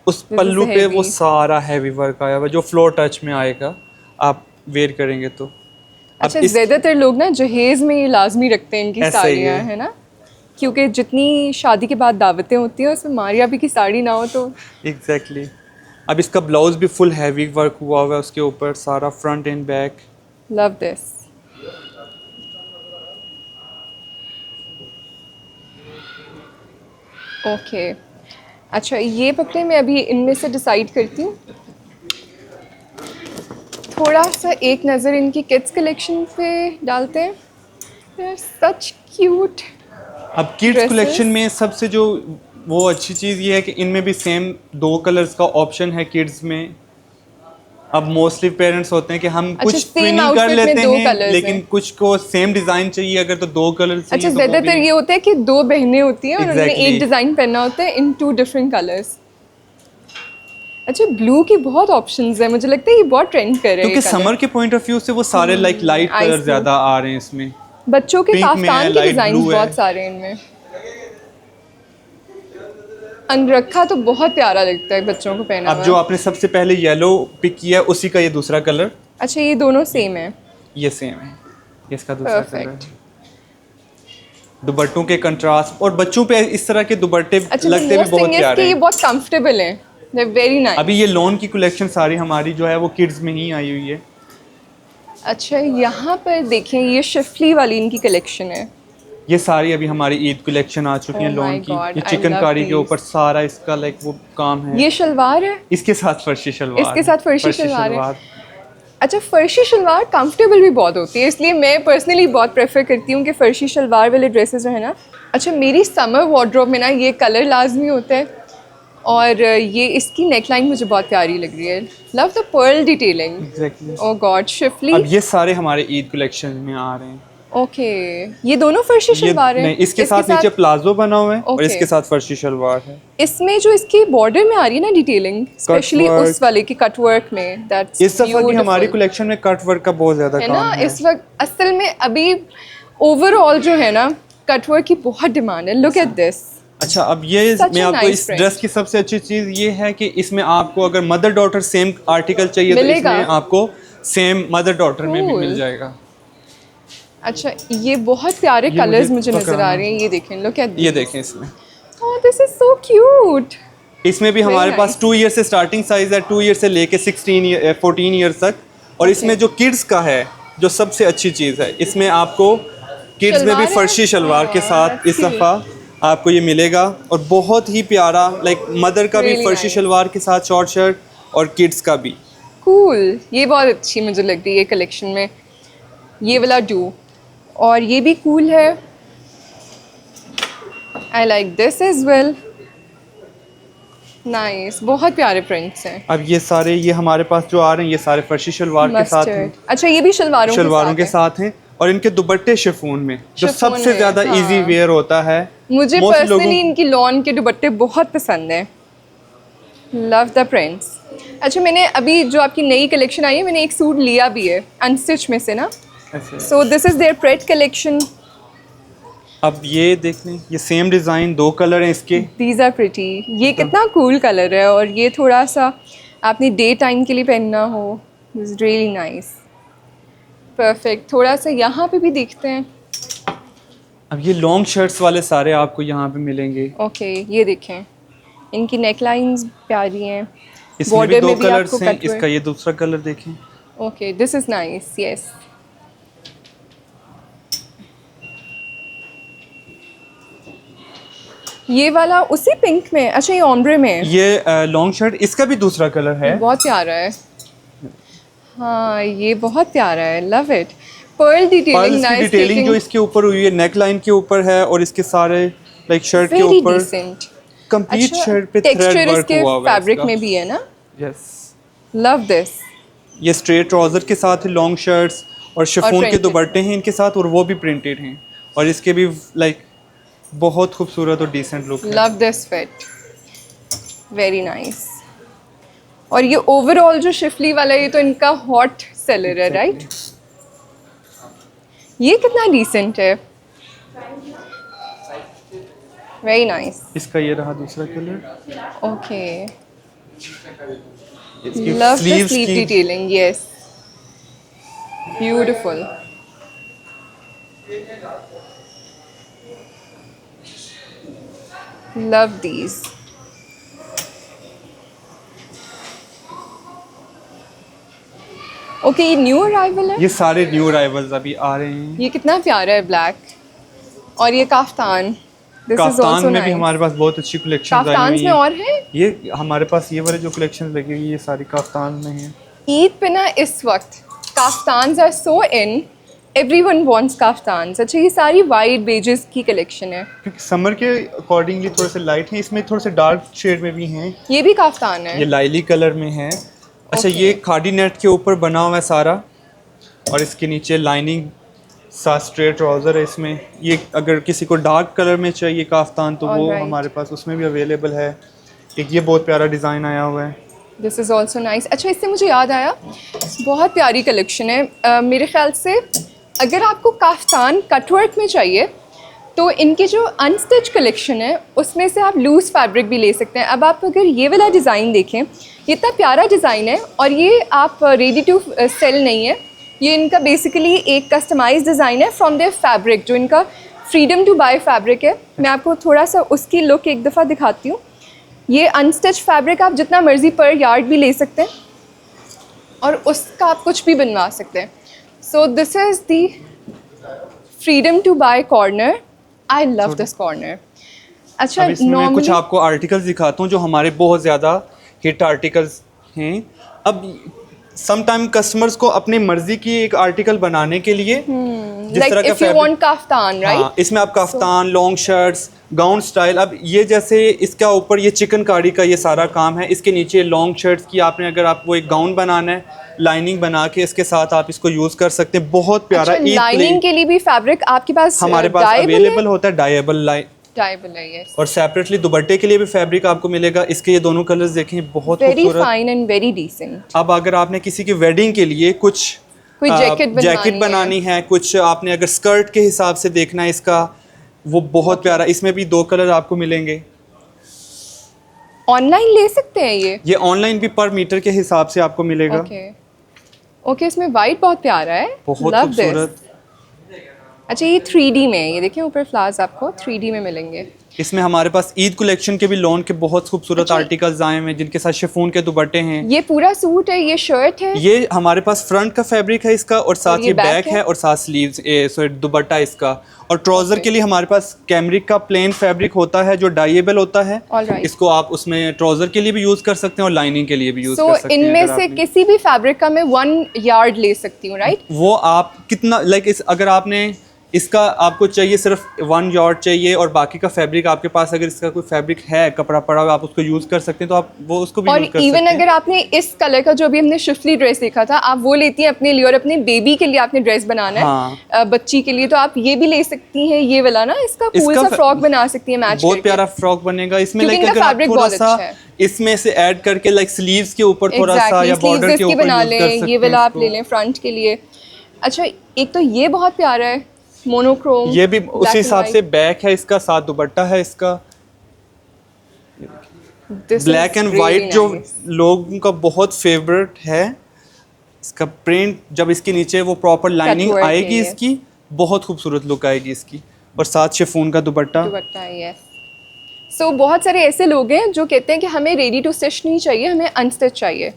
उस is पल्लू पे वो heavy. सारा हैवी वर्क आया हुआ है जो फ्लोर टच में आएगा आप वेयर करेंगे तो। अब अच्छा, ज़्यादातर लोग ना जहेज़ में ये लाजमी रखते हैं इनकी ऐसा ही साड़ियाँ, है। है ना? क्योंकि जितनी शादी के बाद दावतें होती हैं उसमें मारिया भी की साड़ी ना हो तो। एग्जैक्टली अब इसका ब्लाउज भी फुल हैवी वर्क हुआ हुआ है उसके ऊपर सारा front end back. Love this. Okay, अच्छा ये पकड़े, मैं अभी इनमें से डिसाइड करती हूँ। थोड़ा सा एक नज़र इनकी किड्स कलेक्शन पे डालते हैं। They are such cute. अब किड्स Dresses? कलेक्शन में सबसे जो वो अच्छी चीज़ ये है कि इनमें भी सेम 2 कलर्स का ऑप्शन है किड्स में। अब मोस्टली पेरेंट्स होते हैं कि हम अच्छा, कुछ same ट्विनिंग कर outfit में लेते 2 हैं colours लेकिन हैं। कुछ को सेम डिज़ाइन चाहिए अगर तो 2 कलर चाहिए। अच्छा, तो वो ज़्यादातर भी- ये होता है कि 2 बहनें होती हैं और उन्होंने Exactly. एक डिज़ाइन पहना होता है इन 2 डिफरेंट कलर्स। अच्छा, ब्लू की बहुत ऑप्शंस हैं, मुझे लगता है ये बहुत ट्रेंड कर रहे हैं। क्योंकि ये colour। समर के पॉइंट ऑफ व्यू से वो सारे like light I colour see. ज़्यादा आ रहे हैं इसमें। बच्चों के Pink में है, काफ्तान के light डिज़ाइन blue है। बहुत सारे हैं इनमें। अंगरखा तो बहुत प्यारा लगता है बच्चों को पहना अब हुआ। जो आपने सबसे पहले येलो पिक किया है उसी का ये दूसरा कलर। अच्छा, ये दोनों सेम है। ये सेम है, ये इसका दूसरा कलर Perfect. है। दुपट्टों के कंट्रास्ट और बच्चों पे इस तरह के दुपट्टे अच्छा, लगते भी बहुत प्यारे ये हैं। बहुत कंफर्टेबल हैं, दे वेरी नाइस। अभी ये लॉन की कलेक्शन सारी हमारी जो है वो किड्स में ही आई हुई है। अच्छा, यहाँ पर देखें, ये शिफली वाली इनकी कलेक्शन है। ये सारी अभी हमारी ईद कलेक्शन आ चुकी है Oh लॉन my की। God, ये I चिकन love कारी के these. ऊपर सारा इसका लाइक वो काम है। ये शलवार है, इसके साथ फर्शी शलवार इसके है। साथ फर्शी शलवार है। अच्छा, फ़र्शी शलवार कंफर्टेबल भी बहुत होती है, इसलिए मैं पर्सनली बहुत प्रेफर करती हूँ कि फ़र्शी शलवार वाले ड्रेसेस जो है ना। अच्छा, मेरी समर वार्डरोब में ना ये कलर लाजमी होता है और ये इसकी नेकलाइन मुझे बहुत प्यारी लग रही है। Love the pearl detailing. Exactly oh god, schiffli. अब ये सारे हमारे ईद कलेक्शन में आ रहे हैं। ओके, ये दोनों फर्शी ये शलवार है। नहीं, इसके साथ नीचे प्लाजो बना हुआ है और Okay. इसके साथ फर्शी शलवार है। इसमें जो इसकी बॉर्डर में आ रही है ना डिटेलिंग, स्पेशली work. उस वाले की कट वर्क में, दैट्स इस दफा की हमारी कलेक्शन में कट वर्क का बहुत ज्यादा है काम ना। है। इस वक्त असल में अभी ओवरऑल जो है ना कट वर्क की बहुत डिमांड है। Look at this. अच्छा, अब ये Such मैं a आपको nice इस print. ड्रेस की सबसे अच्छी चीज़ ये है कि इसमें आपको अगर मदर डॉटर सेम आर्टिकल चाहिए तो मिलेगा? इसमें आपको सेम मदर डॉटर में भी मिल Cool. जाएगा। अच्छा, ये बहुत प्यारे ये कलर्स मुझे नज़र आ पकड़ाना। रहे हैं, ये देखें, लुक एट ये दिस। देखें इसमें, oh this is so cute. इसमें भी Very हमारे पास nice. 2 ईयर से स्टार्टिंग साइज़ है, 2 ईयर से लेके 14 ईयर तक। और Okay. इसमें जो किड्स का है, जो सबसे अच्छी चीज़ है, इसमें आपको किड्स में भी शलवार है? फर्शी शलवार के हाँ, साथ that's इस cute. दफ़ा आपको ये मिलेगा। और बहुत ही प्यारा, लाइक मदर का भी Really फर्शी nice. शलवार के साथ शॉर्ट शर्ट और किड्स का भी। कूल, ये बहुत अच्छी मुझे लग रही है कलेक्शन में, ये वाला डू, और ये भी कूल है। I like this as well, nice, बहुत प्यारे प्रिंट्स हैं। अब ये हमारे पास जो आ रहे हैं ये सारे फर्शी शलवार के साथ हैं, मस्टर्ड, अच्छा ये भी शलवारों के साथ हैं। और इनके दुपट्टे शिफॉन में, जो शिफॉन सबसे में, ज़्यादा हाँ। इजी वेयर होता है। मुझे Most पर्सनली इनकी लॉन के दुपट्टे बहुत पसंद हैं, लव द प्रिंट्स। अच्छा, मैंने अभी जो आपकी नई कलेक्शन आई है, मैंने एक सूट लिया भी है अनस्टिच में से ना, ऐसे। So this is their pret collection. अब ये देख लें, ये सेम डिज़ाइन, 2 कलर हैं इसके। दीज आर प्रिटी, ये कितना कूल कलर है, और ये थोड़ा सा आपने डे टाइम के लिए पहनना हो, इज़ रियली नाइस, परफेक्ट। थोड़ा सा यहाँ पे भी देखते हैं। अब ये लॉन्ग शर्ट्स वाले सारे आपको यहाँ पे मिलेंगे। ओके, ये देखें, इनकी नेकलाइंस प्यारी हैं, इसमें भी बॉर्डर 2 में भी कलर्स आपको हैं, कट इसका ये दूसरा कलर देखें। Okay, this is nice, yes. ये वाला उसी पिंक में, अच्छा ये ऑम्ब्रे में है, ये लॉन्ग शर्ट, इसका भी दूसरा कलर है। बहुत प्यारा है। हाँ, ये बहुत प्यारा है, love it. Pearl detailing, pearls की नाइस डिटेलिंग जो इसके ऊपर हुई है, नेक लाइन के ऊपर है, और इसके सारे लाइक शर्ट के वेरी ऊपर डिसेंट। कंप्लीट शर्ट पे टेक्सचर थ्रेड वर्क इसके हुआ हुआ है फैब्रिक इसका। में भी है ना, यस, लव दिस। ये स्ट्रेट ट्राउजर के साथ लॉन्ग शर्ट्स और शिफॉन के printed। दुपट्टे हैं इनके साथ, और वो भी प्रिंटेड हैं, और इसके भी लाइक बहुत खूबसूरत और डिसेंट लुक है। Love this fit, very nice. और ये ओवरऑल जो शिफली वाला है, ये तो इनका हॉट सेलर है, राइट? ये कितना डिसेंट है, वेरी नाइस। इसका ये रहा दूसरा कलर। ओके, इसकी लव द स्लीव्स स्लीव की detailing, yes, beautiful. Love these. Okay, ये न्यू अराइवल है, ये सारे न्यू अराइवल्स अभी आ रहे हैं। ये कितना प्यारा है, ब्लैक, और ये kaftan, this is kaftan also में भी नाइस। हमारे पास बहुत अच्छी कलेक्शन आई काफ्तान हुई में हैं। और है, ये हमारे पास ये वाले जो कलेक्शन लगी हुई है, ये सारी काफ्तान में है। ईद पे ना इस वक्त kaftans are so in, everyone wants kaftans. अच्छा, ये सारी वाइट बेजेस की कलेक्शन है, क्योंकि समर के अकॉर्डिंगली थोड़े से लाइट हैं, इसमें थोड़े से डार्क शेड में भी हैं। ये भी काफ्तान है। ये लाइली कलर में है। अच्छा, Okay. ये खादी नेट के ऊपर बना हुआ है सारा, और इसके नीचे लाइनिंग साथ स्ट्रेट ट्राउज़र है इसमें। ये अगर किसी को डार्क कलर में चाहिए काफ्तान तो वो Alright. हमारे पास उसमें भी अवेलेबल है। एक ये बहुत प्यारा डिज़ाइन आया हुआ है। This is also nice. अच्छा, इससे मुझे याद आया, बहुत प्यारी कलेक्शन है। मेरे ख्याल से अगर आपको काफ्तान कटवर्क में चाहिए तो इनकी जो अनस्टिच कलेक्शन है उसमें से आप लूज़ फैब्रिक भी ले सकते हैं। अब आप अगर ये वाला डिज़ाइन देखें, ये इतना प्यारा डिज़ाइन है, और ये आप रेडी टू सेल नहीं है, ये इनका बेसिकली एक कस्टमाइज डिज़ाइन है फ्रॉम देयर फैब्रिक, जो इनका फ्रीडम टू बाय फैब्रिक है। मैं आपको थोड़ा सा उसकी लुक एक दफ़ा दिखाती हूँ। ये अनस्टिच फैब्रिक आप जितना मर्ज़ी पर यार्ड भी ले सकते हैं, और उसका आप कुछ भी बनवा सकते हैं। So this is the freedom to buy corner, I love this corner. अच्छा, अब इसमें मैं कुछ नॉर्मली आपको आर्टिकल्स दिखाता हूँ जो हमारे बहुत ज़्यादा हिट आर्टिकल्स हैं। अब सम टाइम कस्टमर्स को अपनी मर्जी की एक आर्टिकल बनाने के लिए जिस लाइक तरह का if you want kaftan, right? हाँ, इसमें आप kaftan, long shirts, gown style. अब ये जैसे इसका ऊपर ये चिकनकारी का ये सारा काम है, इसके नीचे लॉन्ग शर्ट्स की आपने अगर आपको एक गाउन बनाना है, लाइनिंग बना के इसके साथ आप इसको यूज़ कर सकते हैं। बहुत प्यारा। अच्छा, लाइनिंग के लिए भी फैब्रिक आपके पास हमारे पास अवेलेबल होता है, डाइएबल लाइन, डाइबल है, यस। और सेपरेटली दुपट्टे के लिए भी फैब्रिक आपको मिलेगा। इसके ये दोनों कलर्स देखें, बहुत वेरी खूबसूरत। Fine and very decent. अब अगर आपने किसी की वेडिंग के लिए कुछ कोई जैकेट जैकेट बनानी है, कुछ आपने अगर स्कर्ट के हिसाब से देखना है इसका, वो बहुत प्यारा, इसमें भी 2 कलर आपको मिलेंगे। ऑनलाइन ले सकते हैं ये ऑनलाइन भी पर मीटर के हिसाब से आपको मिलेगा। ओके, इसमें वाइट बहुत प्यारा है, बहुत Love खूबसूरत। this। अच्छा, ये 3D में है, ये देखिए ऊपर फ्लावर्स आपको 3D में मिलेंगे। इसमें हमारे पास ईद कलेक्शन के भी लॉन के बहुत खूबसूरत अच्छा। आर्टिकल्स आए हैं जिनके साथ शिफॉन के दुपट्टे हैं। ये पूरा सूट है, ये शर्ट है, ये हमारे पास फ्रंट का फैब्रिक है इसका, और साथ ये ये बैक बैक है? है और साथ स्लीव्स सॉरी दुपट्टा इसका। और ट्राउजर Okay। के लिए हमारे पास कैमरिक का प्लेन फैब्रिक होता है जो डाइएबल होता है। Alright। इसको आप उसमें ट्राउजर के लिए भी यूज कर सकते हैं और लाइनिंग के लिए भी यूज कर सकते हैं। इनमें अगर से आपने- किसी भी फैब्रिक का मैं 1 यार्ड ले सकती हूँ, राइट? वो आप कितना अगर आपने इसका आपको चाहिए सिर्फ 1 यार्ड चाहिए और बाकी का फैब्रिक आपके पास अगर इसका कोई फैब्रिक है कपड़ा पड़ा हुआ आप उसको यूज कर सकते हैं, तो आप वो उसको भी और यूज कर इवन सकते हैं। अगर आपने इस कलर का जो भी हमने शिफली ड्रेस देखा था, आप वो लेती हैं अपने लिए और अपने बेबी के लिए आपने ड्रेस बनाना है, हाँ। बच्ची के लिए, तो आप ये भी ले सकती हैं, ये वाला ना, इसका कूल सा फ्रॉक बना सकती हैं मैच बहुत करके। प्यारा फ्रॉक बनेगा इसमें। क्योंकि लाइक इनका अगर आप fabric थोड़ा बहुत सा अच्छा है। इसमें से ऐड करके लाइक स्लीव्स के ऊपर थोड़ा सा Exactly, या sleeves बॉर्डर के इसकी ऊपर बना यूज कर लें, सकते ये वाला हैं आप ले लें फ्रंट के लिए। अच्छा, एक तो ये बहुत प्यारा है, मोनोक्रोम, ये भी उसी हिसाब से बैक है इसका, साथ दुपट्टा है इसका। ब्लैक एंड वाइट जो लोगों का बहुत फेवरेट है, इसका प्रिंट जब इसके नीचे वो प्रॉपर लाइनिंग work है आएगी ये। इसकी, बहुत खूबसूरत लुक आएगी इसकी। और साथ शिफॉन का दुपट्टा। सो बहुत सारे ऐसे लोग हैं जो कहते हैं कि हमें रेडी टू स्टिच नहीं चाहिए, हमें अनस्टिच चाहिए,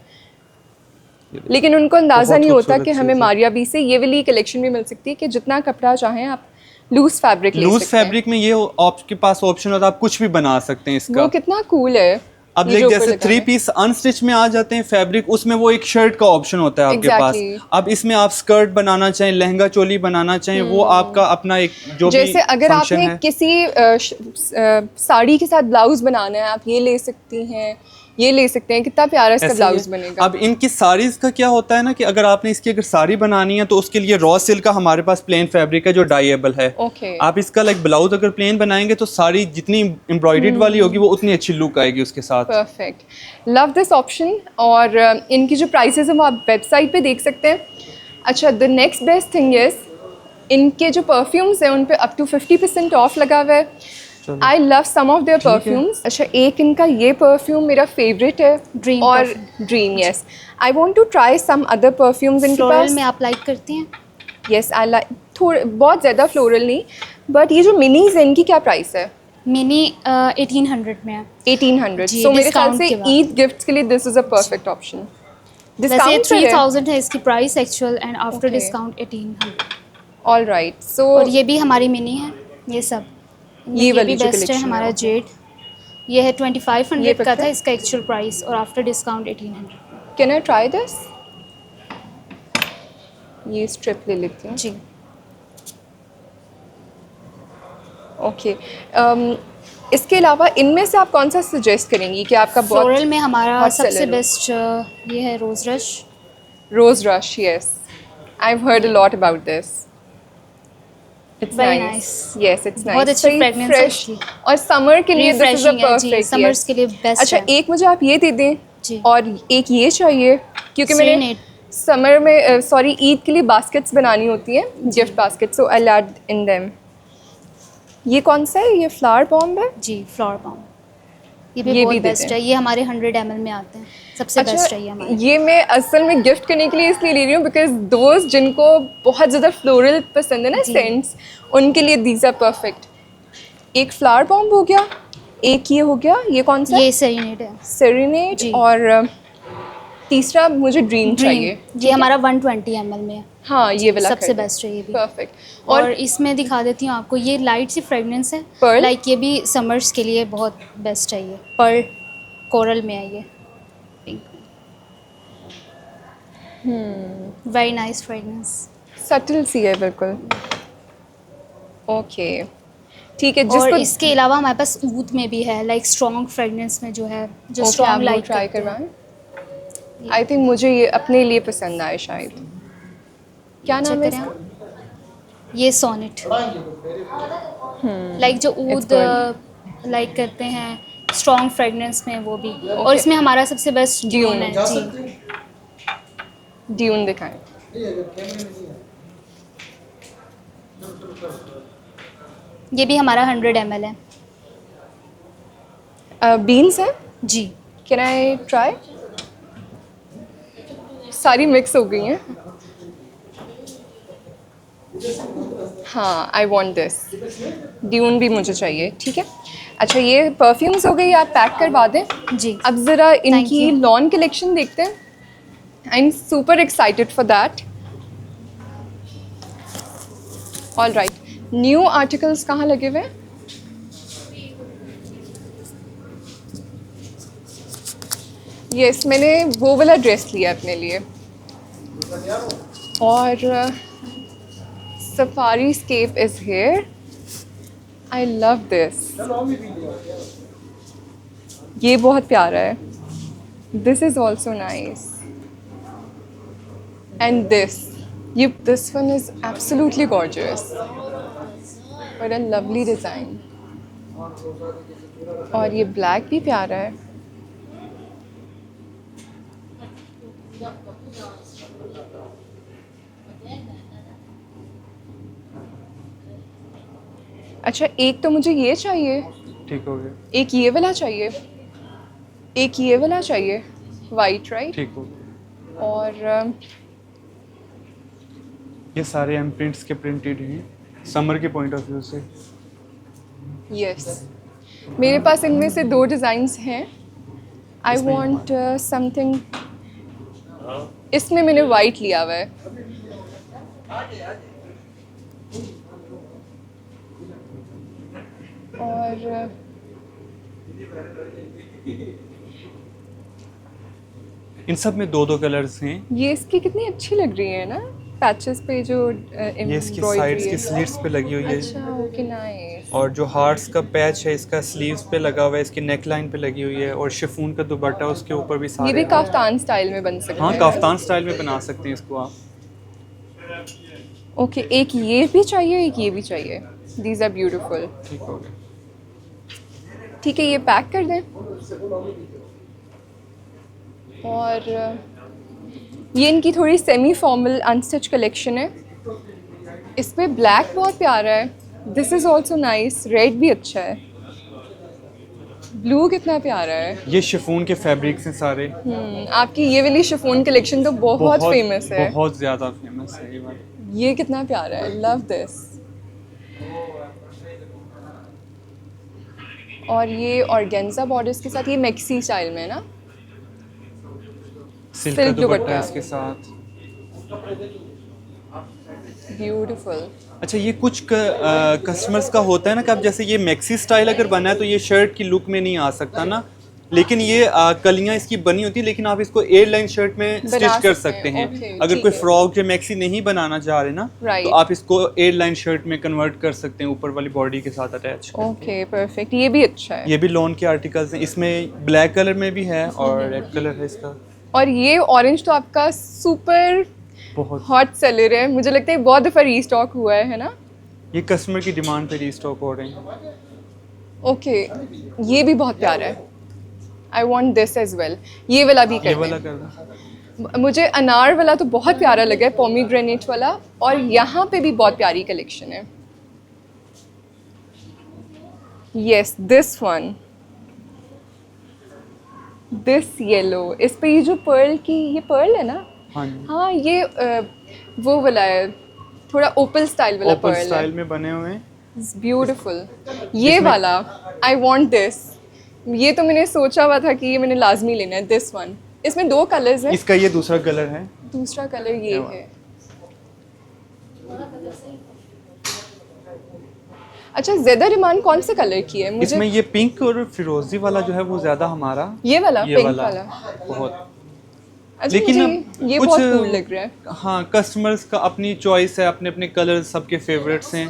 लेकिन उनको अंदाज़ा बहुत नहीं होता खूबसूरत कि हमें चीज़ है। मारिया बी से ये वाली कलेक्शन भी मिल सकती है कि जितना कपड़ा चाहें आप लूज फैब्रिक ले लूज सकते हैं। फैब्रिक में ये आपके पास ऑप्शन होता है, आप कुछ भी बना सकते हैं इसका। वो कितना कूल है। अब ये लाइक जो ऊपर जैसे लगा 3 है। पीस अनस्टिच में आ जाते हैं फैब्रिक, उसमें वो एक शर्ट का ऑप्शन होता है आपके Exactly। पास। अब इसमें आप स्कर्ट बनाना चाहें, लहंगा चोली बनाना चाहें, वो आपका अपना एक जो भी जैसे अगर फंक्शन आपने है। किसी साड़ी के साथ ब्लाउज बनाना है, आप ये ले सकती हैं, ये ले सकते हैं, कितना प्यारा इसका ऐसे ही ब्लाउज है। बनेगा। अब इनकी साड़ीज का क्या होता है ना कि अगर आपने इसकी अगर साड़ी बनानी है तो उसके लिए रॉ सिल्क का हमारे पास प्लेन फैब्रिक है जो डाइएबल है। Okay। आप इसका लाइक ब्लाउज अगर प्लेन बनाएंगे तो साड़ी जितनी एम्ब्रॉयडर्ड वाली होगी वो उतनी अच्छी लुक आएगी उसके साथ। Perfect, love this option. और इनकी जो प्राइसेस हैं वो आप वेबसाइट पे देख सकते हैं। अच्छा, the next best thing is इनके जो परफ्यूम्स हैं उन पे अप टू 50% ऑफ लगा हुआ है। I love some of their perfumes. अच्छा, एक इनका ये परफ्यूम मेरा फेवरेट है, Dream और perfume। Dream, yes. I want to try some other perfumes इनके फ्लोरल पास। में आप लाइक करती हैं? यस, आई लाइक, थोड़े बहुत ज़्यादा फ्लोरल नहीं, बट ये जो मिनीज है इनकी क्या प्राइस है? मिनी 1800 में है। 1800। जी, सो मेरे ख्याल discount से के बाद। ईद गिफ्ट्स के लिए this is a perfect option. वैसे डिस्काउंट 3000 है इसकी price actual, and after Okay। Discount 1800। All right. So और ये भी हमारी मिनी है, ये सब। ये वाली भी जो बेस्ट है collection है, हमारा okay। जेड। ये है 2500 ये का पता था है? इसका एक्चुअल प्राइस, और after discount 1800। Can I try this? ये स्ट्रिप ले लेती हूँ। जी। ओके, इसके अलावा इनमें से आप कौन सा सजेस्ट करेंगी कि आपका फ्लोरल बहुत? में हमारा hot सबसे seller हो। बेस्ट ये है rose rush. Rose rush, yes, I have heard a lot about this. It's Very nice, nice। Yes, it's बहुत नाइस, अच्छी fragrance है फ्रेश, इसकी। और समर के लिए दिस इज अ Refreshing है जी, परफेक्ट। summers के लिए best अच्छा, है। एक मुझे आप ये दे दें, जी। और एक ये चाहिए, क्योंकि मैंने Serenade। समर में सॉरी ईद के लिए बास्केट्स बनानी होती हैं, gift basket, so I add in them. ये कौन सा है? ये फ्लावर बॉम्ब है। जी, फ्लावर बॉम्ब। ये भी ये बहुत भी देते बेस्ट हैं। है, ये हमारे 100 ml में आते हैं, सबसे बेस्ट है ये हमारे। ये मैं असल में गिफ्ट करने के लिए इसलिए ले रही हूँ बिकॉज दोस्त जिनको बहुत ज़्यादा फ्लोरल पसंद है ना जी। सेंट्स, उनके लिए दीज आर परफेक्ट। एक फ्लावर बॉम्ब हो गया, एक ये हो गया, ये कौन सा? ये सेरेनेड है। सेरेनेड, जी। और तीसरा मुझे ड्रीम चाहिए। ये हमारा 120 ml में है। हाँ, ये वाला सबसे बेस्ट है ये भी। परफेक्ट। और इसमें दिखा देती हूँ आपको, ये लाइट सी फ्रेगनेंस है, Pearl? लाइक ये भी समर्स के लिए बहुत बेस्ट है। ये पर्ल कोरल में है, ये pink. Very nice fragrance. Subtle सी है बिल्कुल। ओके, ठीक है। और जिसको इसके अलावा हमारे पास ऊद में भी है, लाइक स्ट्रॉन्ग फ्रेगनेंस में जो है, जो Okay, स्ट्रॉन्ग आप वो लाइक ट्राई करवाएं। आई थिंक मुझे ये अपने लिए पसंद आए शायद। क्या नाम है इसका? ये सोनेट। लाइक जो ऊद good। लाइक करते हैं स्ट्रॉन्ग फ्रेगनेंस में, वो भी। और इसमें हमारा सबसे बेस्ट ड्यून है जी। ड्यून दिखाएं। 你也给天天的你。 ये 就是 देखिए, 这个。 ये ये भी हमारा 100 ml है। बीन्स है, जी। Can I try? सारी मिक्स हो गई हैं। हाँ, आई वांट दिस। ड्यून भी मुझे चाहिए, ठीक है। अच्छा, ये परफ्यूम्स हो गई, आप पैक करवा दें। जी। अब ज़रा इनकी you. लॉन कलेक्शन देखते हैं। I am super excited for that. All right, new articles कहाँ लगे हुए हैं? यस, मैंने वो वाला ड्रेस लिया अपने लिए, और safari scape is here. I love this, ये बहुत प्यारा है। This is also nice, and this one is absolutely gorgeous, but a lovely design. और ये ब्लैक भी प्यारा है। अच्छा, एक तो मुझे ये चाहिए, ठीक हो गया, एक ये वाला चाहिए, एक ये वाला चाहिए, वाइट, राइट? ठीक हो गया। और ये सारे प्रिंट्स के प्रिंटेड हैं समर के पॉइंट ऑफ व्यू से। यस, मेरे पास इनमें से 2 डिज़ाइंस हैं। आई इसमें वांट समथिंग, इसमें मैंने वाइट लिया हुआ है। और इन सब में 2-2 कलर्स हैं। ये इसकी कितनी अच्छी लग रही है ना, पैचेस पे जो ये इसकी embroidery साइड्स है। की स्लिट्स पे लगी हुई है। अच्छा, ओके, नाइस। और जो हार्ट्स का पैच है इसका स्लीव्स पे लगा हुआ है, इसकी नेक लाइन पे लगी हुई है, और शिफॉन का दुपट्टा उसके ऊपर भी सारे ये भी हैं। काफ्तान स्टाइल में बन सकता हाँ, है। काफ्तान स्टाइल में बना सकते हैं इसको आप। ओके, एक ये भी चाहिए, एक ये भी चाहिए। These are beautiful. ठीक हो गया। ठीक है, ये पैक कर दें। और ये इनकी थोड़ी सेमी फॉर्मल अनस्टिच कलेक्शन है। इस पे ब्लैक बहुत प्यारा है। This is also nice. Red भी अच्छा है। ब्लू कितना प्यारा है। ये शिफॉन के फैब्रिक्स हैं सारे। आपकी ये वाली शिफॉन कलेक्शन तो बहुत फेमस है। बहुत ज़्यादा फेमस है ये वाली। ये कितना प्यारा है, लव दिस। और ये ऑर्गेन्जा बॉर्डर्स के साथ, ये मैक्सी स्टाइल में है ना, सिल्क का सिल्क दुपट्टा दुपट्टा। है इसके साथ। ब्यूटीफुल। अच्छा, ये कुछ कस्टमर्स का होता है ना कि अब जैसे ये मैक्सी स्टाइल अगर बना है तो ये शर्ट की लुक में नहीं आ सकता ना, लेकिन ये कलियां इसकी बनी होती है, लेकिन आप इसको एयर लाइन शर्ट में बना स्टिच कर सकते सकते हैं। हैं। ओके, अगर ठीक कोई है। फ्रॉक या मैक्सी नहीं बनाना चाह रहे ना, Right. तो आप इसको एयर लाइन शर्ट में कन्वर्ट कर सकते हैं, ऊपर वाली बॉडी के साथ अटैच। Okay, perfect. ये भी अच्छा है। ये भी लॉन के आर्टिकल्स हैं, इसमें ब्लैक कलर में भी है और रेड कलर है इसका। और ये ऑरेंज तो आपका सुपर बहुत हॉट सेलर है, मुझे लगता है बहुत दफ़ा रीस्टॉक हुआ है ना। ये कस्टमर की डिमांड पे रीस्टॉक हो रहे हैं। ओके, ये भी बहुत प्यारा है। I want this as well. ये वाला भी ये कर वाला दें। कर दो। मुझे अनार वाला तो बहुत प्यारा लगा है, पोमीग्रेनेट वाला। और यहाँ पे भी बहुत प्यारी कलेक्शन है। Yes, this one, this yellow. इस पे ये जो पर्ल की, ये पर्ल है ना? हाँ जी, हाँ, ये वो वाला है, थोड़ा ओपल स्टाइल वाला ओपन पर्ल है। स्टाइल में बने हुए हैं। ब्यूटीफुल। ये वाला, आई वांट दिस। ये तो मैंने सोचा हुआ था कि ये मैंने लाजमी लेना है। दिस वन, इसमें 2 कलर्स हैं। इसका ये दूसरा कलर है। दूसरा कलर ये है। अच्छा, ज़्यादा डिमांड कौन से कलर की है? मुझे इसमें ये पिंक और फिरोजी वाला जो है वो ज्यादा हमारा। ये वाला, ये पिंक वाला वाला। बहुत। अच्छा, लेकिन मुझे ये बहुत कूल लग रहा है। हाँ, कस्टमर्स का अपनी चॉइस है, अपने अपने कलर्स सबके फेवरेट्स हैं,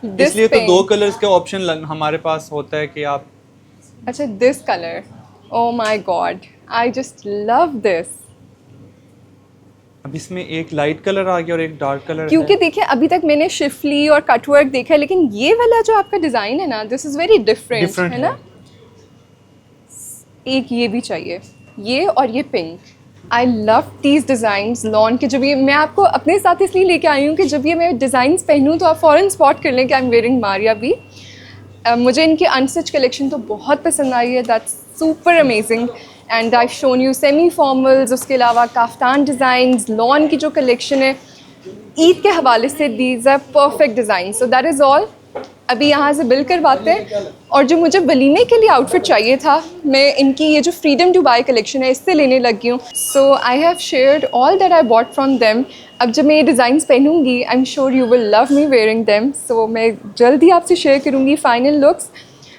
This इसलिए तो pink. 2 कलर्स का ऑप्शन हमारे पास होता है कि आप। अच्छा, this colour, oh my God, I just love this. अब इसमें एक लाइट कलर आ गया और एक डार्क कलर क्योंकि है। देखिए, अभी तक मैंने शिफली और कटवर्क देखा है, लेकिन ये वाला जो आपका डिज़ाइन है ना, दिस इज़ वेरी डिफरेंट, है ना? एक ये भी चाहिए, ये और ये pink. I love these designs lawn के। जब ये मैं आपको अपने साथ इसलिए लेके आई हूँ कि जब ये मैं डिज़ाइंस पहनूँ तो आप फ़ौरन स्पॉट कर लें कि आई एम वेयरिंग मारिया भी। मुझे इनकी अनस्टिच कलेक्शन तो बहुत पसंद आई है, that's super amazing. And I shown you semi formals, उसके अलावा काफ्तान डिज़ाइंस, लॉन की जो कलेक्शन है ईद के हवाले से, these are perfect design. So that is all. अभी यहाँ से बिल करवाते हैं। और जो मुझे वलीमे के लिए आउटफिट चाहिए था, मैं इनकी ये जो फ्रीडम दुबई कलेक्शन है इससे लेने लगी हूँ। So I have shared all that I bought from them. अब जब मैं ये डिज़ाइंस पहनूंगी I am sure you will love me wearing them. So मैं जल्द ही आपसे शेयर करूँगी फाइनल लुक्स।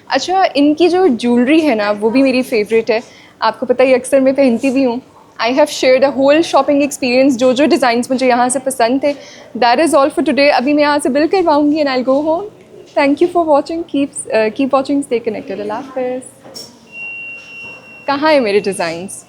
अच्छा, इनकी जो ज्वेलरी है ना वो भी मेरी फेवरेट है, आपको पता ही अक्सर मैं पहनती भी हूँ। I have shared a whole shopping experience, जो जो डिज़ाइंस मुझे यहाँ से पसंद थे। That is all for today. अभी मैं यहाँ से बिल करवाऊँगी and I go home. Thank you for watching, keep watching, stay connected. अल्लाह हाफ़िज़। कहाँ है मेरे डिज़ाइंस?